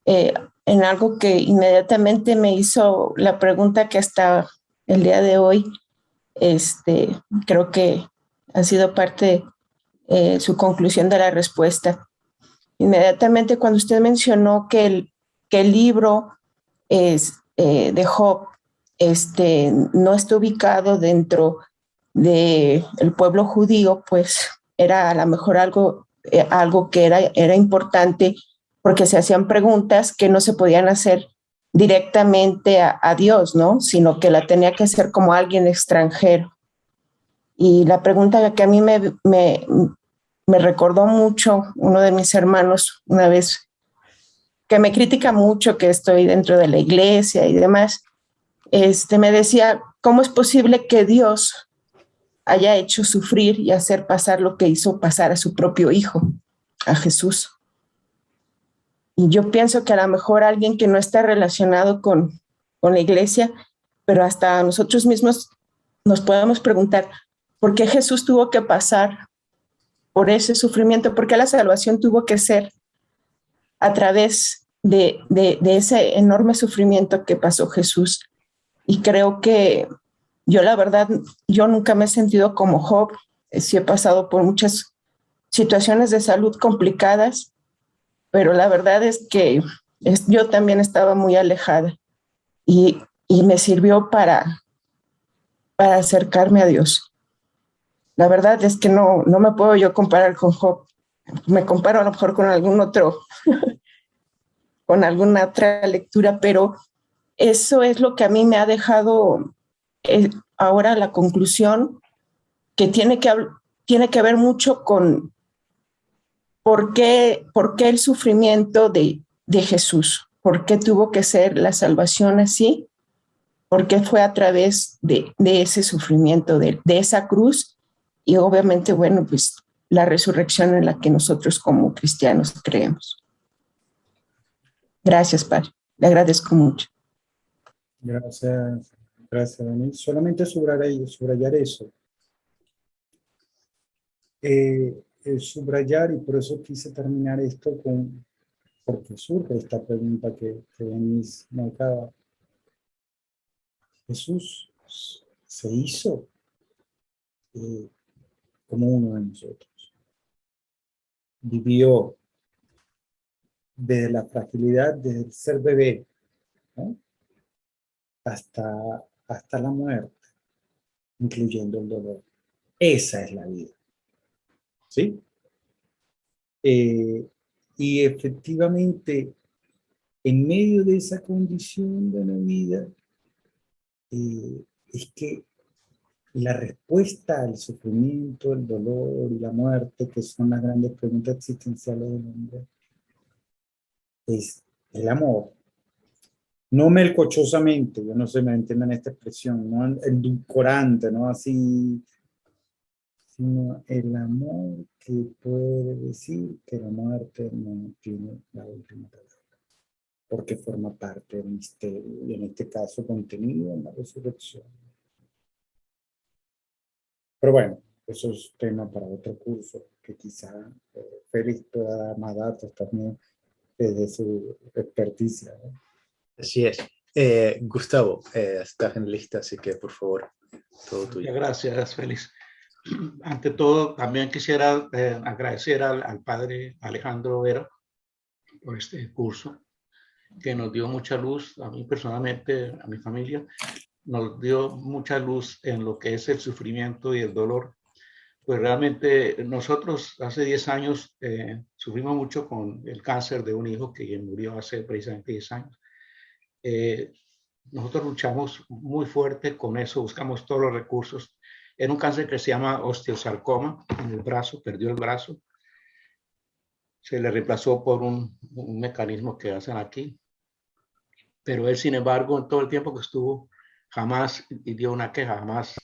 en algo que inmediatamente me hizo la pregunta que hasta el día de hoy, creo que ha sido parte su conclusión de la respuesta. Inmediatamente cuando usted mencionó que el libro de Job no está ubicado dentro del pueblo judío, pues era a lo mejor algo que era importante porque se hacían preguntas que no se podían hacer directamente a Dios, ¿no? Sino que la tenía que hacer como alguien extranjero. Y la pregunta que a mí me recordó mucho uno de mis hermanos una vez, que me critica mucho que estoy dentro de la iglesia y demás, me decía, ¿cómo es posible que Dios haya hecho sufrir y hacer pasar lo que hizo pasar a su propio hijo? a Jesús. Y yo pienso que a lo mejor alguien que no está relacionado con la iglesia, pero hasta nosotros mismos nos podemos preguntar, ¿por qué Jesús tuvo que pasar por ese sufrimiento? ¿Por qué la salvación tuvo que ser a través de ese enorme sufrimiento que pasó Jesús? Y creo que yo, la verdad, yo nunca me he sentido como Job. Sí he pasado por muchas situaciones de salud complicadas, pero la verdad es que yo también estaba muy alejada y me sirvió para acercarme a Dios. La verdad es que no me puedo yo comparar con Job. Me comparo a lo mejor con algún otro, con alguna otra lectura, pero eso es lo que a mí me ha dejado ahora la conclusión, que tiene que ver mucho con por qué el sufrimiento de Jesús, por qué tuvo que ser la salvación así, por qué fue a través de ese sufrimiento, de esa cruz, y obviamente, bueno, pues la resurrección en la que nosotros como cristianos creemos. Gracias, Padre. Le agradezco mucho. Gracias, Daniel. Solamente subrayar eso. Subrayar, y por eso quise terminar esto porque surge esta pregunta que Denise me acaba. Jesús se hizo como uno de nosotros. Vivió desde la fragilidad, desde el ser bebé, ¿no? hasta la muerte, incluyendo el dolor. Esa es la vida. ¿Sí? Y efectivamente, en medio de esa condición de la vida, es que la respuesta al sufrimiento, el dolor y la muerte, que son las grandes preguntas existenciales del hombre, es el amor. No melcochosamente, yo no sé, me entiendan esta expresión, no edulcorante, no así, sino el amor que puede decir que la muerte no tiene la última palabra, porque forma parte del misterio, y en este caso contenido en la resurrección. Pero bueno, eso es tema para otro curso, que quizá Félix pueda dar más datos también desde su experticia, ¿no? Así es. Gustavo, estás en lista, así que por favor, todo tuyo. Gracias, Félix. Ante todo, también quisiera agradecer al padre Alejandro Vera por este curso, que nos dio mucha luz, a mí personalmente, a mi familia, nos dio mucha luz en lo que es el sufrimiento y el dolor. Pues realmente nosotros hace 10 años sufrimos mucho con el cáncer de un hijo que murió hace precisamente 10 años. Nosotros luchamos muy fuerte con eso, buscamos todos los recursos. Era un cáncer que se llama osteosarcoma en el brazo, perdió el brazo. Se le reemplazó por un mecanismo que hacen aquí. Pero él, sin embargo, en todo el tiempo que estuvo, jamás dio una queja, jamás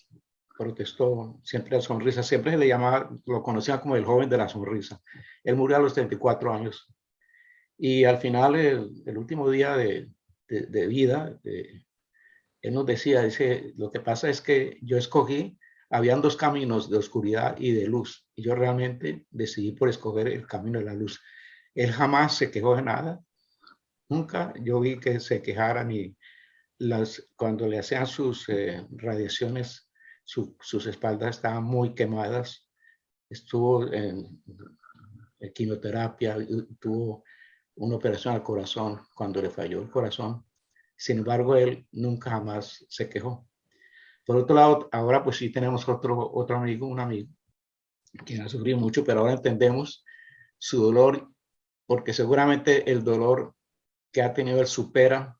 protestó, siempre la sonrisa, siempre se le llamaba, lo conocían como el joven de la sonrisa. Él murió a los 34 años. Y al final, el último día de vida, él nos decía, dice, lo que pasa es que yo escogí, habían dos caminos de oscuridad y de luz, y yo realmente decidí por escoger el camino de la luz. Él jamás se quejó de nada, nunca yo vi que se quejaran, y cuando le hacían sus radiaciones, sus espaldas estaban muy quemadas, estuvo en quimioterapia, tuvo una operación al corazón cuando le falló el corazón. Sin embargo, él nunca jamás se quejó. Por otro lado, ahora pues sí tenemos otro amigo, un amigo que ha sufrido mucho, pero ahora entendemos su dolor, porque seguramente el dolor que ha tenido él supera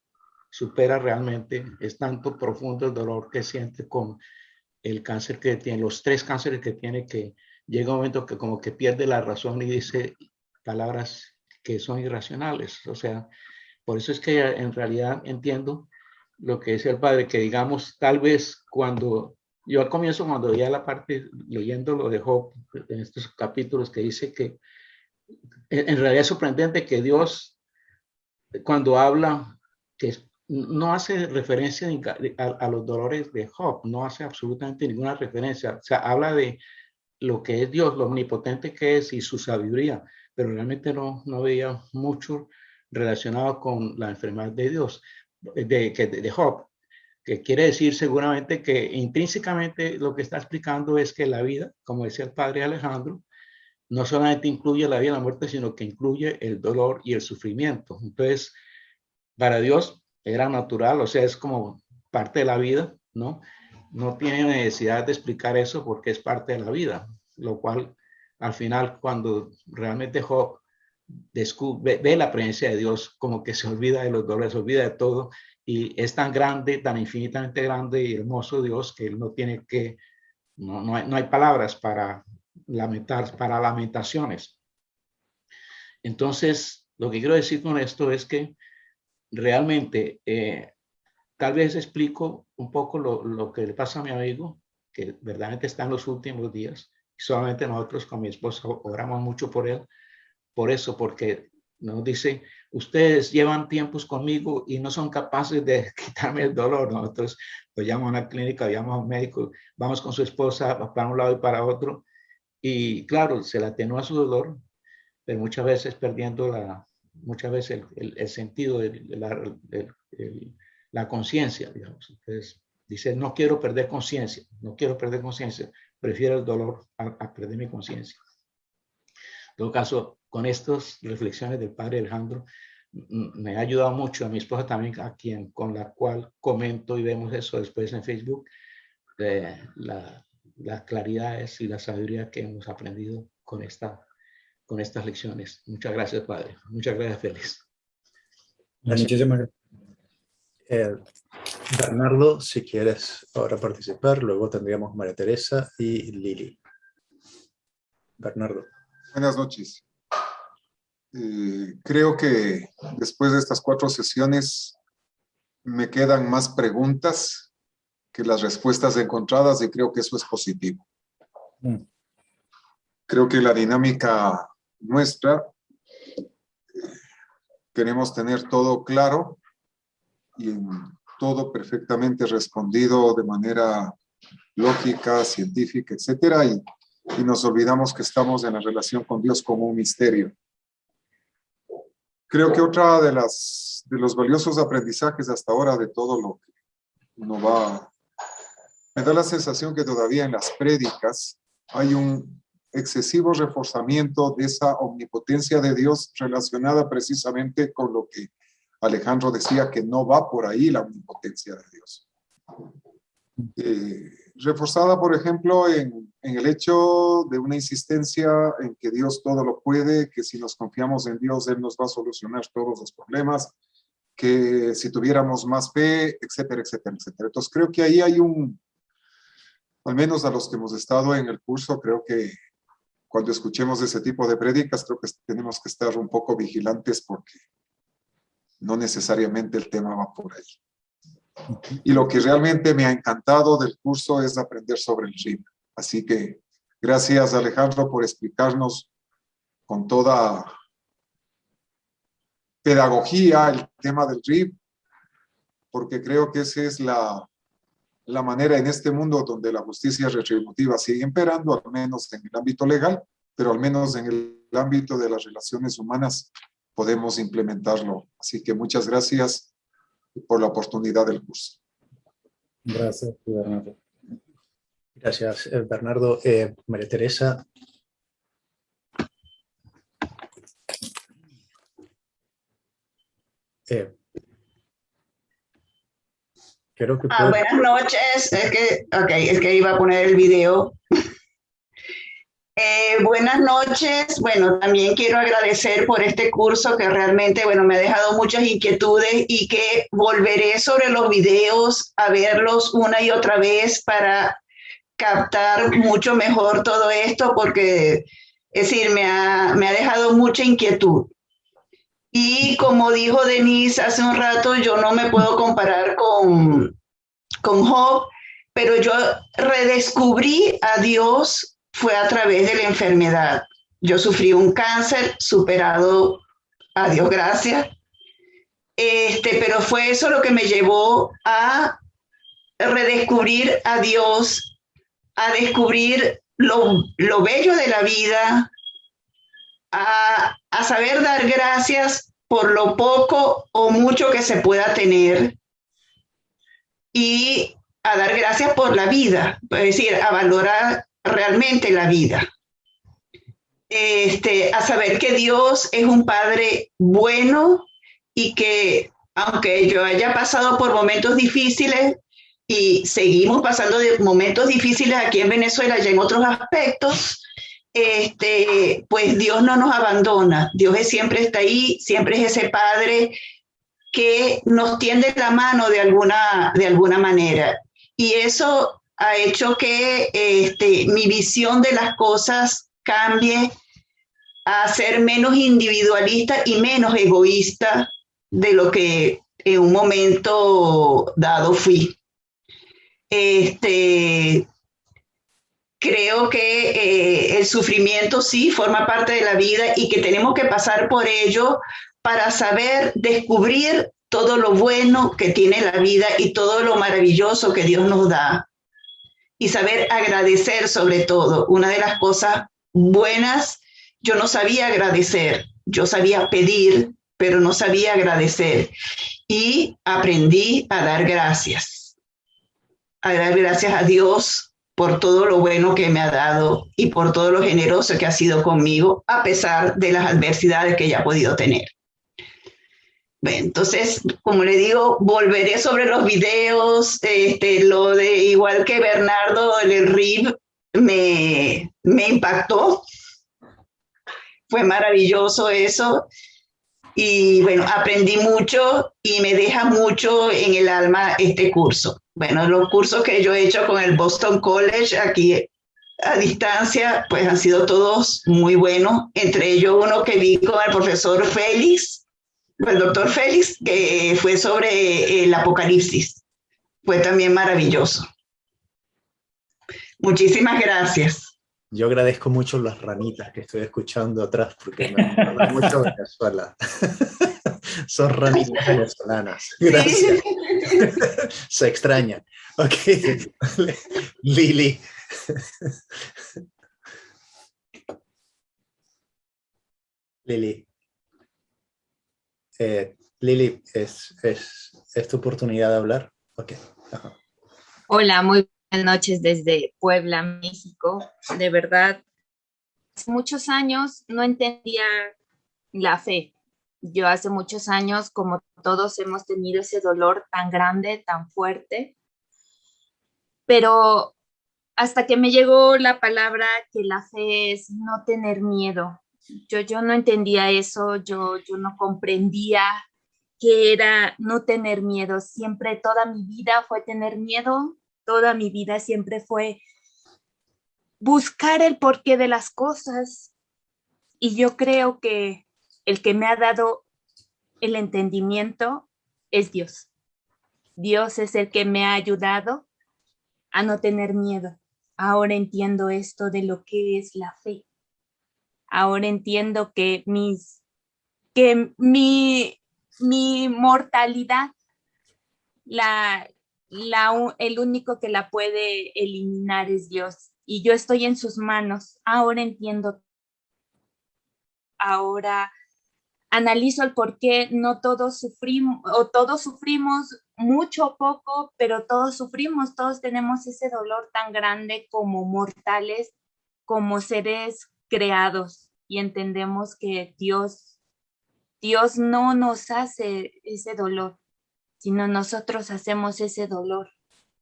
realmente, es tanto profundo el dolor que siente con el cáncer que tiene, los 3 cánceres que tiene, que llega un momento que como que pierde la razón y dice palabras que son irracionales. O sea, por eso es que en realidad entiendo lo que dice el padre, que digamos, tal vez cuando yo al comienzo, cuando veía la parte, leyendo lo de Job, en estos capítulos, que dice que en realidad es sorprendente que Dios, cuando habla, que no hace referencia a los dolores de Job, no hace absolutamente ninguna referencia. O sea, habla de lo que es Dios, lo omnipotente que es y su sabiduría, pero realmente no veía mucho relacionado con la enfermedad de Dios, de Job, que quiere decir seguramente que intrínsecamente lo que está explicando es que la vida, como decía el padre Alejandro, no solamente incluye la vida y la muerte, sino que incluye el dolor y el sufrimiento. Entonces, para Dios era natural, o sea, es como parte de la vida, ¿no? No tiene necesidad de explicar eso porque es parte de la vida, lo cual al final cuando realmente Job ve la presencia de Dios, como que se olvida de los dolores, se olvida de todo, y es tan grande, tan infinitamente grande y hermoso Dios que él no tiene que, no hay palabras para lamentar, para lamentaciones. Entonces, lo que quiero decir con esto es que realmente tal vez explico un poco lo que le pasa a mi amigo, que verdaderamente está en los últimos días. Y solamente nosotros con mi esposa oramos mucho por él. Por eso, porque nos dice, ustedes llevan tiempos conmigo y no son capaces de quitarme el dolor. Nosotros lo llamamos a una clínica, llamamos a un médico, vamos con su esposa para un lado y para otro. Y claro, se le atenúa su dolor, pero muchas veces perdiendo muchas veces el sentido de la conciencia, digamos. Entonces, dice, no quiero perder conciencia, prefiero el dolor a perder mi conciencia. En todo caso, con estas reflexiones del padre Alejandro, me ha ayudado mucho a mi esposa también, con la cual comento y vemos eso después en Facebook, las claridades y la sabiduría que hemos aprendido con estas lecciones. Muchas gracias, padre. Muchas gracias, Félix. Muchísimas gracias. Bernardo, si quieres ahora participar, luego tendríamos María Teresa y Lili. Bernardo. Buenas noches. Creo que después de estas 4 sesiones me quedan más preguntas que las respuestas encontradas y creo que eso es positivo. Creo que la dinámica nuestra, queremos tener todo claro y todo perfectamente respondido de manera lógica, científica, etcétera, y nos olvidamos que estamos en la relación con Dios como un misterio. Creo que otra de los valiosos aprendizajes hasta ahora de todo lo que uno va, me da la sensación que todavía en las prédicas hay un excesivo reforzamiento de esa omnipotencia de Dios relacionada precisamente con lo que Alejandro decía, que no va por ahí la omnipotencia de Dios. Reforzada, por ejemplo, en el hecho de una insistencia en que Dios todo lo puede, que si nos confiamos en Dios, Él nos va a solucionar todos los problemas, que si tuviéramos más fe, etcétera, etcétera, etcétera. Entonces creo que ahí hay al menos a los que hemos estado en el curso, creo que cuando escuchemos ese tipo de prédicas, creo que tenemos que estar un poco vigilantes porque no necesariamente el tema va por ahí. Y lo que realmente me ha encantado del curso es aprender sobre el RIB. Así que gracias, Alejandro, por explicarnos con toda pedagogía el tema del RIB, porque creo que esa es la manera en este mundo donde la justicia retributiva sigue imperando, al menos en el ámbito legal, pero al menos en el ámbito de las relaciones humanas podemos implementarlo. Así que muchas gracias por la oportunidad del curso. Gracias, Bernardo. Gracias, Bernardo. María Teresa. Creo que buenas noches. Es que iba a poner el video. Buenas noches. Bueno, también quiero agradecer por este curso que realmente, bueno, me ha dejado muchas inquietudes y que volveré sobre los videos a verlos una y otra vez para captar mucho mejor todo esto porque, es decir, me ha dejado mucha inquietud. Y como dijo Denise hace un rato, yo no me puedo comparar con Job, pero yo redescubrí a Dios fue a través de la enfermedad. Yo sufrí un cáncer superado, a Dios gracias, pero fue eso lo que me llevó a redescubrir a Dios, a descubrir lo bello de la vida, a saber dar gracias por lo poco o mucho que se pueda tener y a dar gracias por la vida, es decir, a valorar realmente la vida. A saber que Dios es un Padre bueno y que aunque yo haya pasado por momentos difíciles y seguimos pasando de momentos difíciles aquí en Venezuela y en otros aspectos, pues Dios no nos abandona. Dios siempre está ahí, siempre es ese Padre que nos tiende la mano de alguna manera. Y eso ha hecho que mi visión de las cosas cambie a ser menos individualista y menos egoísta de lo que en un momento dado fui. Creo que el sufrimiento sí forma parte de la vida y que tenemos que pasar por ello para saber descubrir todo lo bueno que tiene la vida y todo lo maravilloso que Dios nos da. Y saber agradecer sobre todo. Una de las cosas buenas, yo no sabía agradecer, yo sabía pedir, pero no sabía agradecer. Y aprendí a dar gracias a Dios por todo lo bueno que me ha dado y por todo lo generoso que ha sido conmigo, a pesar de las adversidades que ya he podido tener. Bueno, entonces, como le digo, volveré sobre los videos, lo de igual que Bernardo, el RIB me impactó, fue maravilloso eso. Y bueno, aprendí mucho y me deja mucho en el alma este curso. Bueno, los cursos que yo he hecho con el Boston College aquí a distancia, pues han sido todos muy buenos. Entre ellos uno que vi con el profesor Félix, el doctor Félix, que fue sobre el Apocalipsis. Fue también maravilloso. Muchísimas gracias. Yo agradezco mucho las ranitas que estoy escuchando atrás porque me recuerda mucho a Venezuela. Son ranitas venezolanas. Gracias. Se extrañan. Ok. Lili. Lili. Lili, ¿es tu oportunidad de hablar? Ok. Ajá. Hola, muy buenas noches desde Puebla, México. De verdad, hace muchos años no entendía la fe. Yo hace muchos años, como todos, hemos tenido ese dolor tan grande, tan fuerte. Pero hasta que me llegó la palabra que la fe es no tener miedo. Yo no entendía eso, yo no comprendía qué era no tener miedo. Siempre, toda mi vida fue tener miedo. Toda mi vida siempre fue buscar el porqué de las cosas. Y yo creo que el que me ha dado el entendimiento es Dios. Dios es el que me ha ayudado a no tener miedo. Ahora entiendo esto de lo que es la fe. Ahora entiendo que mi mortalidad, el único que la puede eliminar es Dios. Y yo estoy en sus manos. Ahora entiendo. Ahora analizo el por qué no todos sufrimos, o todos sufrimos mucho o poco, pero todos sufrimos, todos tenemos ese dolor tan grande como mortales, como seres creados. Y entendemos que Dios no nos hace ese dolor, sino nosotros hacemos ese dolor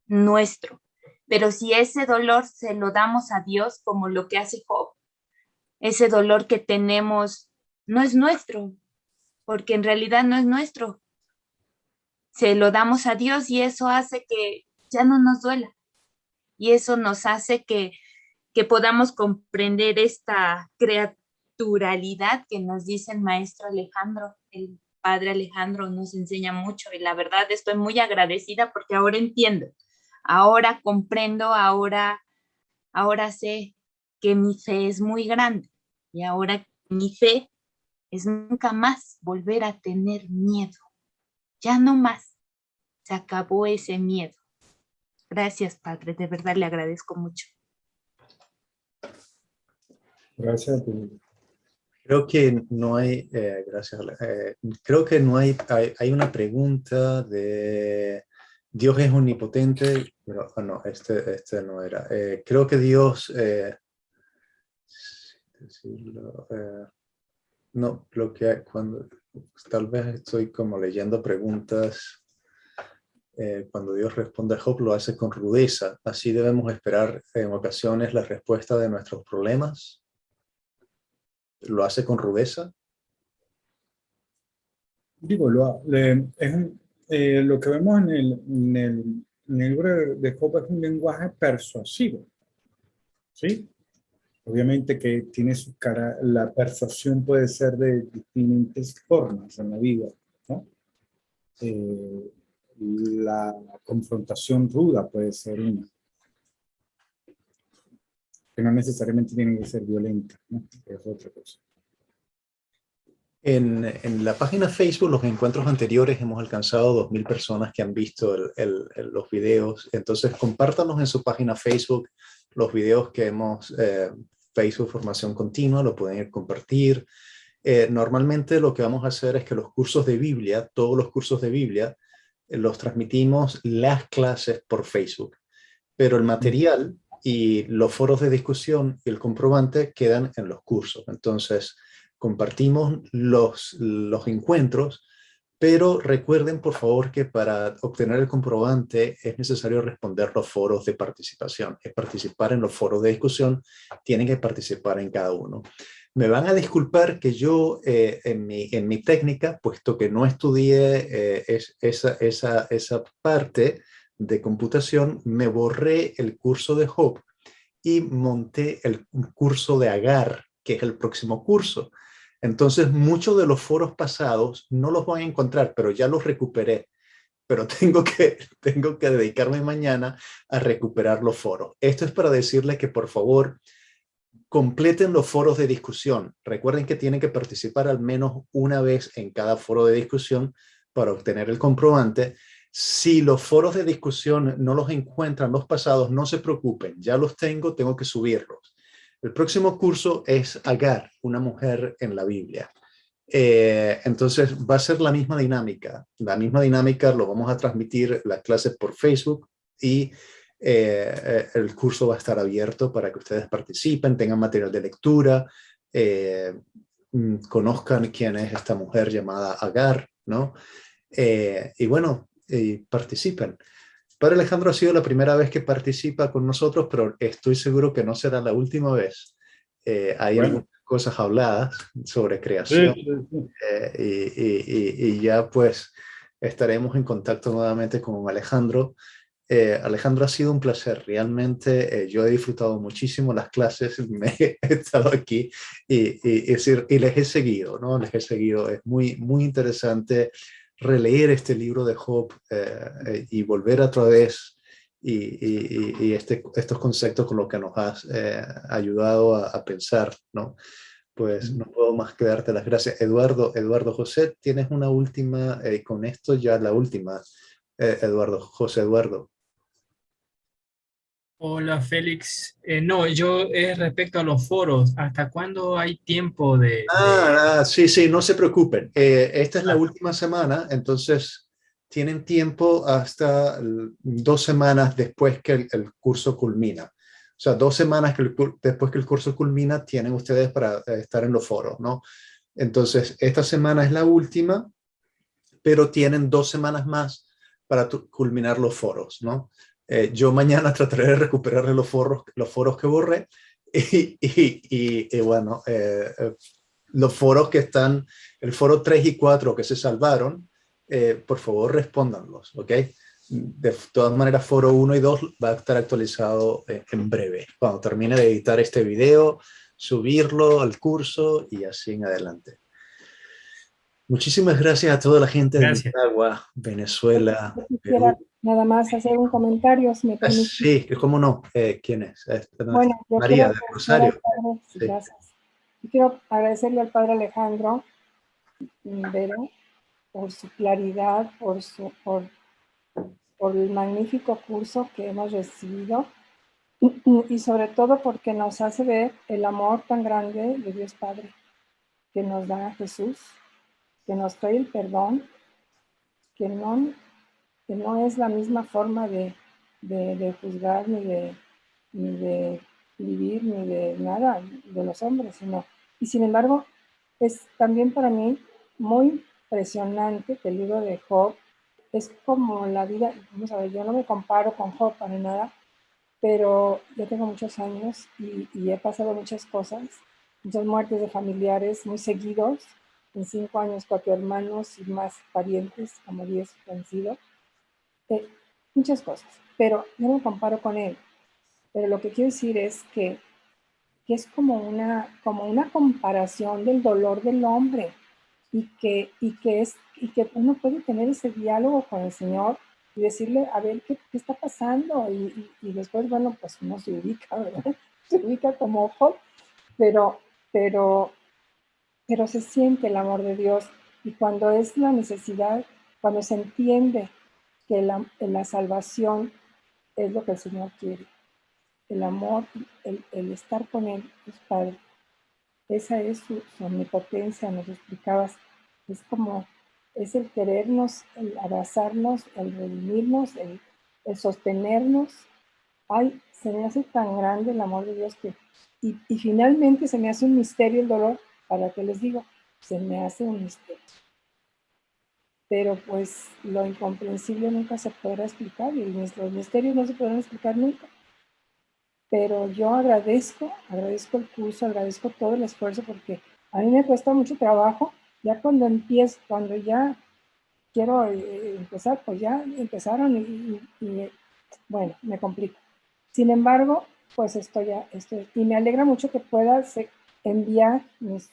nuestro. Pero si ese dolor se lo damos a Dios, como lo que hace Job, ese dolor que tenemos no es nuestro, porque en realidad no es nuestro. Se lo damos a Dios y eso hace que ya no nos duela. Y eso nos hace que podamos comprender esta creaturalidad que nos dice el maestro Alejandro, el padre Alejandro nos enseña mucho y la verdad estoy muy agradecida porque ahora entiendo, ahora comprendo, ahora sé que mi fe es muy grande Y ahora mi fe es nunca más volver a tener miedo. Ya no más. Se acabó ese miedo. Gracias, Padre. De verdad le agradezco mucho. Gracias. Creo que no hay, gracias, creo que no hay, hay una pregunta de Dios es omnipotente, pero no, este no era. Creo que Dios, no, lo que cuando, tal vez estoy como leyendo preguntas, cuando Dios responde a Job lo hace con rudeza, así debemos esperar en ocasiones la respuesta de nuestros problemas. ¿Lo hace con rudeza? Digo, lo que vemos en el libro de Job es un lenguaje persuasivo, ¿sí? Obviamente que tiene su cara, la persuasión puede ser de diferentes formas en la vida, ¿no? La confrontación ruda puede ser una, que no necesariamente tiene que ser violenta, ¿no? Es otra cosa. En la página Facebook, los encuentros anteriores, hemos alcanzado 2,000 personas que han visto los videos. Entonces, compártanos en su página Facebook los videos que hemos, Facebook Formación Continua, lo pueden ir compartir. Normalmente lo que vamos a hacer es que los cursos de Biblia, todos los cursos de Biblia, los transmitimos las clases por Facebook. Pero el material y los foros de discusión y el comprobante quedan en los cursos. Entonces, compartimos los encuentros, pero recuerden por favor que para obtener el comprobante es necesario responder los foros de participación, es participar en los foros de discusión, tienen que participar en cada uno. Me van a disculpar que yo en mi técnica, puesto que no estudié esa parte de computación, me borré el curso de Job y monté el curso de Agar, que es el próximo curso. Entonces, muchos de los foros pasados no los voy a encontrar, pero ya los recuperé. Pero tengo que dedicarme mañana a recuperar los foros. Esto es para decirles que, por favor, completen los foros de discusión. Recuerden que tienen que participar al menos una vez en cada foro de discusión para obtener el comprobante. Si los foros de discusión no los encuentran los pasados, no se preocupen. Ya los tengo que subirlos. El próximo curso es Agar, una mujer en la Biblia. Entonces va a ser la misma dinámica. La misma dinámica lo vamos a transmitir las clases por Facebook y el curso va a estar abierto para que ustedes participen, tengan material de lectura, conozcan quién es esta mujer llamada Agar, ¿no? Y bueno, participen. Padre Alejandro ha sido la primera vez que participa con nosotros, pero estoy seguro que no será la última vez. Hay algunas cosas habladas sobre creación y ya pues estaremos en contacto nuevamente con Alejandro. Alejandro, ha sido un placer, realmente yo he disfrutado muchísimo las clases, he estado aquí y les he seguido, ¿no? Les he seguido, es muy, muy interesante releer este libro de Job y volver otra vez y estos conceptos con los que nos has ayudado a pensar, ¿no? Pues no puedo más que darte las gracias. Eduardo José, tienes una última, con esto ya la última, José Eduardo. Hola Félix, no, yo respecto a los foros, ¿hasta cuándo hay tiempo de... Sí, no se preocupen. Esta es la última semana, entonces tienen tiempo hasta 2 semanas después que el curso culmina. O sea, 2 semanas después que el curso culmina, tienen ustedes para estar en los foros, ¿no? Entonces, esta semana es la última, pero tienen 2 semanas más para culminar los foros, ¿no? Yo mañana trataré de recuperar los foros que borré y bueno, los foros que están, el foro 3 y 4 que se salvaron, por favor respóndanlos, ¿ok? De todas maneras, foro 1 y 2 va a estar actualizado en breve, cuando termine de editar este video, subirlo al curso y así en adelante. Muchísimas gracias a toda la gente de Nicaragua, Venezuela, Perú. Nada más hacer un comentario, si me permite. Sí, cómo no. ¿Quién es? Bueno, yo María, quiero, de Rosario. sí. Gracias. Quiero agradecerle al Padre Alejandro Vero por su claridad, por el magnífico curso que hemos recibido y sobre todo porque nos hace ver el amor tan grande de Dios Padre que nos da a Jesús, que nos trae el perdón, que no es la misma forma de juzgar ni de vivir ni de nada de los hombres, sino, y sin embargo es también para mí muy impresionante que el libro de Job es como la vida. Vamos a ver, yo no me comparo con Job para nada, pero yo tengo muchos años y he pasado muchas cosas, muchas muertes de familiares muy seguidos, en 5 años 4 hermanos y más parientes, como 10 han sido, muchas cosas, pero no me comparo con él. Pero lo que quiero decir es que es como una comparación del dolor del hombre y que uno puede tener ese diálogo con el Señor y decirle, a ver, ¿qué está pasando? Y después, bueno, pues uno se ubica, ¿verdad? Se ubica como ojo, pero se siente el amor de Dios. Y cuando es la necesidad, cuando se entiende que la salvación es lo que el Señor quiere, el amor, el estar con Él, es Padre. Esa es su omnipotencia, nos explicabas. Es como, es el querernos, el abrazarnos, el redimirnos, el sostenernos. Ay, se me hace tan grande el amor de Dios que, y finalmente se me hace un misterio el dolor. ¿Para qué les digo? Se me hace un misterio. Pero pues lo incomprensible nunca se podrá explicar y los misterios no se podrán explicar nunca. Pero yo agradezco el curso, agradezco todo el esfuerzo porque a mí me cuesta mucho trabajo. Ya cuando empiezo, cuando ya quiero empezar, pues ya empezaron y bueno, me complica. Sin embargo, pues estoy y me alegra mucho que pueda enviar mis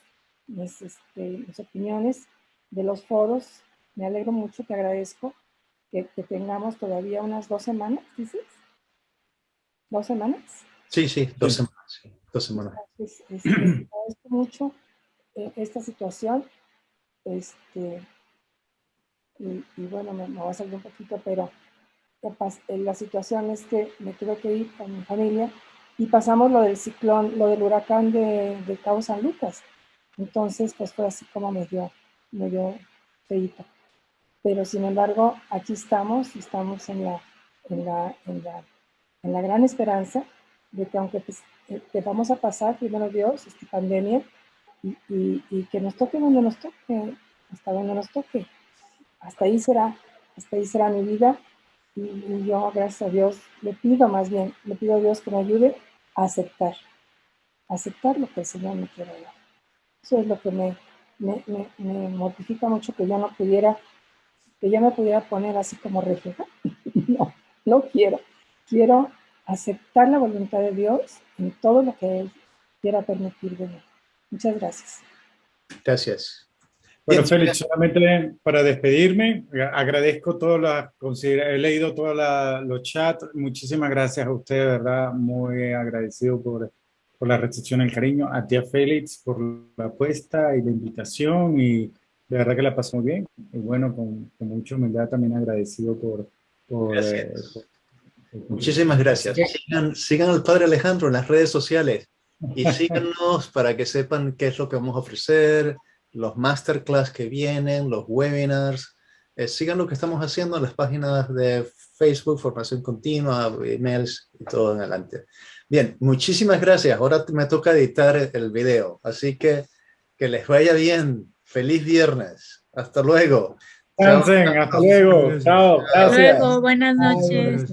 opiniones de los foros. Me alegro mucho, te agradezco que tengamos todavía unas 2 semanas, ¿dices? 2 semanas. Sí, 2 semanas. Sí, 2 semanas. Entonces, agradezco mucho esta situación. Y bueno, me va a salir un poquito, pero la situación es que me tuve que ir con mi familia y pasamos lo del ciclón, lo del huracán de Cabo San Lucas. Entonces, pues fue así como medio feíto. Pero sin embargo, aquí estamos en la gran esperanza de que aunque que vamos a pasar, primero Dios, esta pandemia, y que nos toque donde nos toque, hasta donde nos toque. Hasta ahí será mi vida, y yo, gracias a Dios, le pido a Dios que me ayude a aceptar lo que el Señor me quiere dar. Eso es lo que me mortifica mucho, que yo me pudiera poner así como regia. No quiero. Quiero aceptar la voluntad de Dios en todo lo que Él quiera permitir de mí. Muchas gracias. Gracias. Bueno, Félix, solamente para despedirme, agradezco he leído todos los chats. Muchísimas gracias a usted, de verdad, muy agradecido por la recepción, el cariño. A ti, a Félix, por la apuesta y la invitación, y de verdad que la pasó muy bien. Y bueno, con mucha humildad también agradecido por muchísimas gracias. Sigan al Padre Alejandro en las redes sociales y síganos para que sepan qué es lo que vamos a ofrecer, los masterclass que vienen, los webinars. Sigan lo que estamos haciendo en las páginas de Facebook, Formación Continua, emails y todo en adelante. Bien, muchísimas gracias. Ahora me toca editar el video, así que les vaya bien. Feliz viernes. Hasta luego. Hasta luego. Chao. Gracias. Hasta luego. Buenas noches.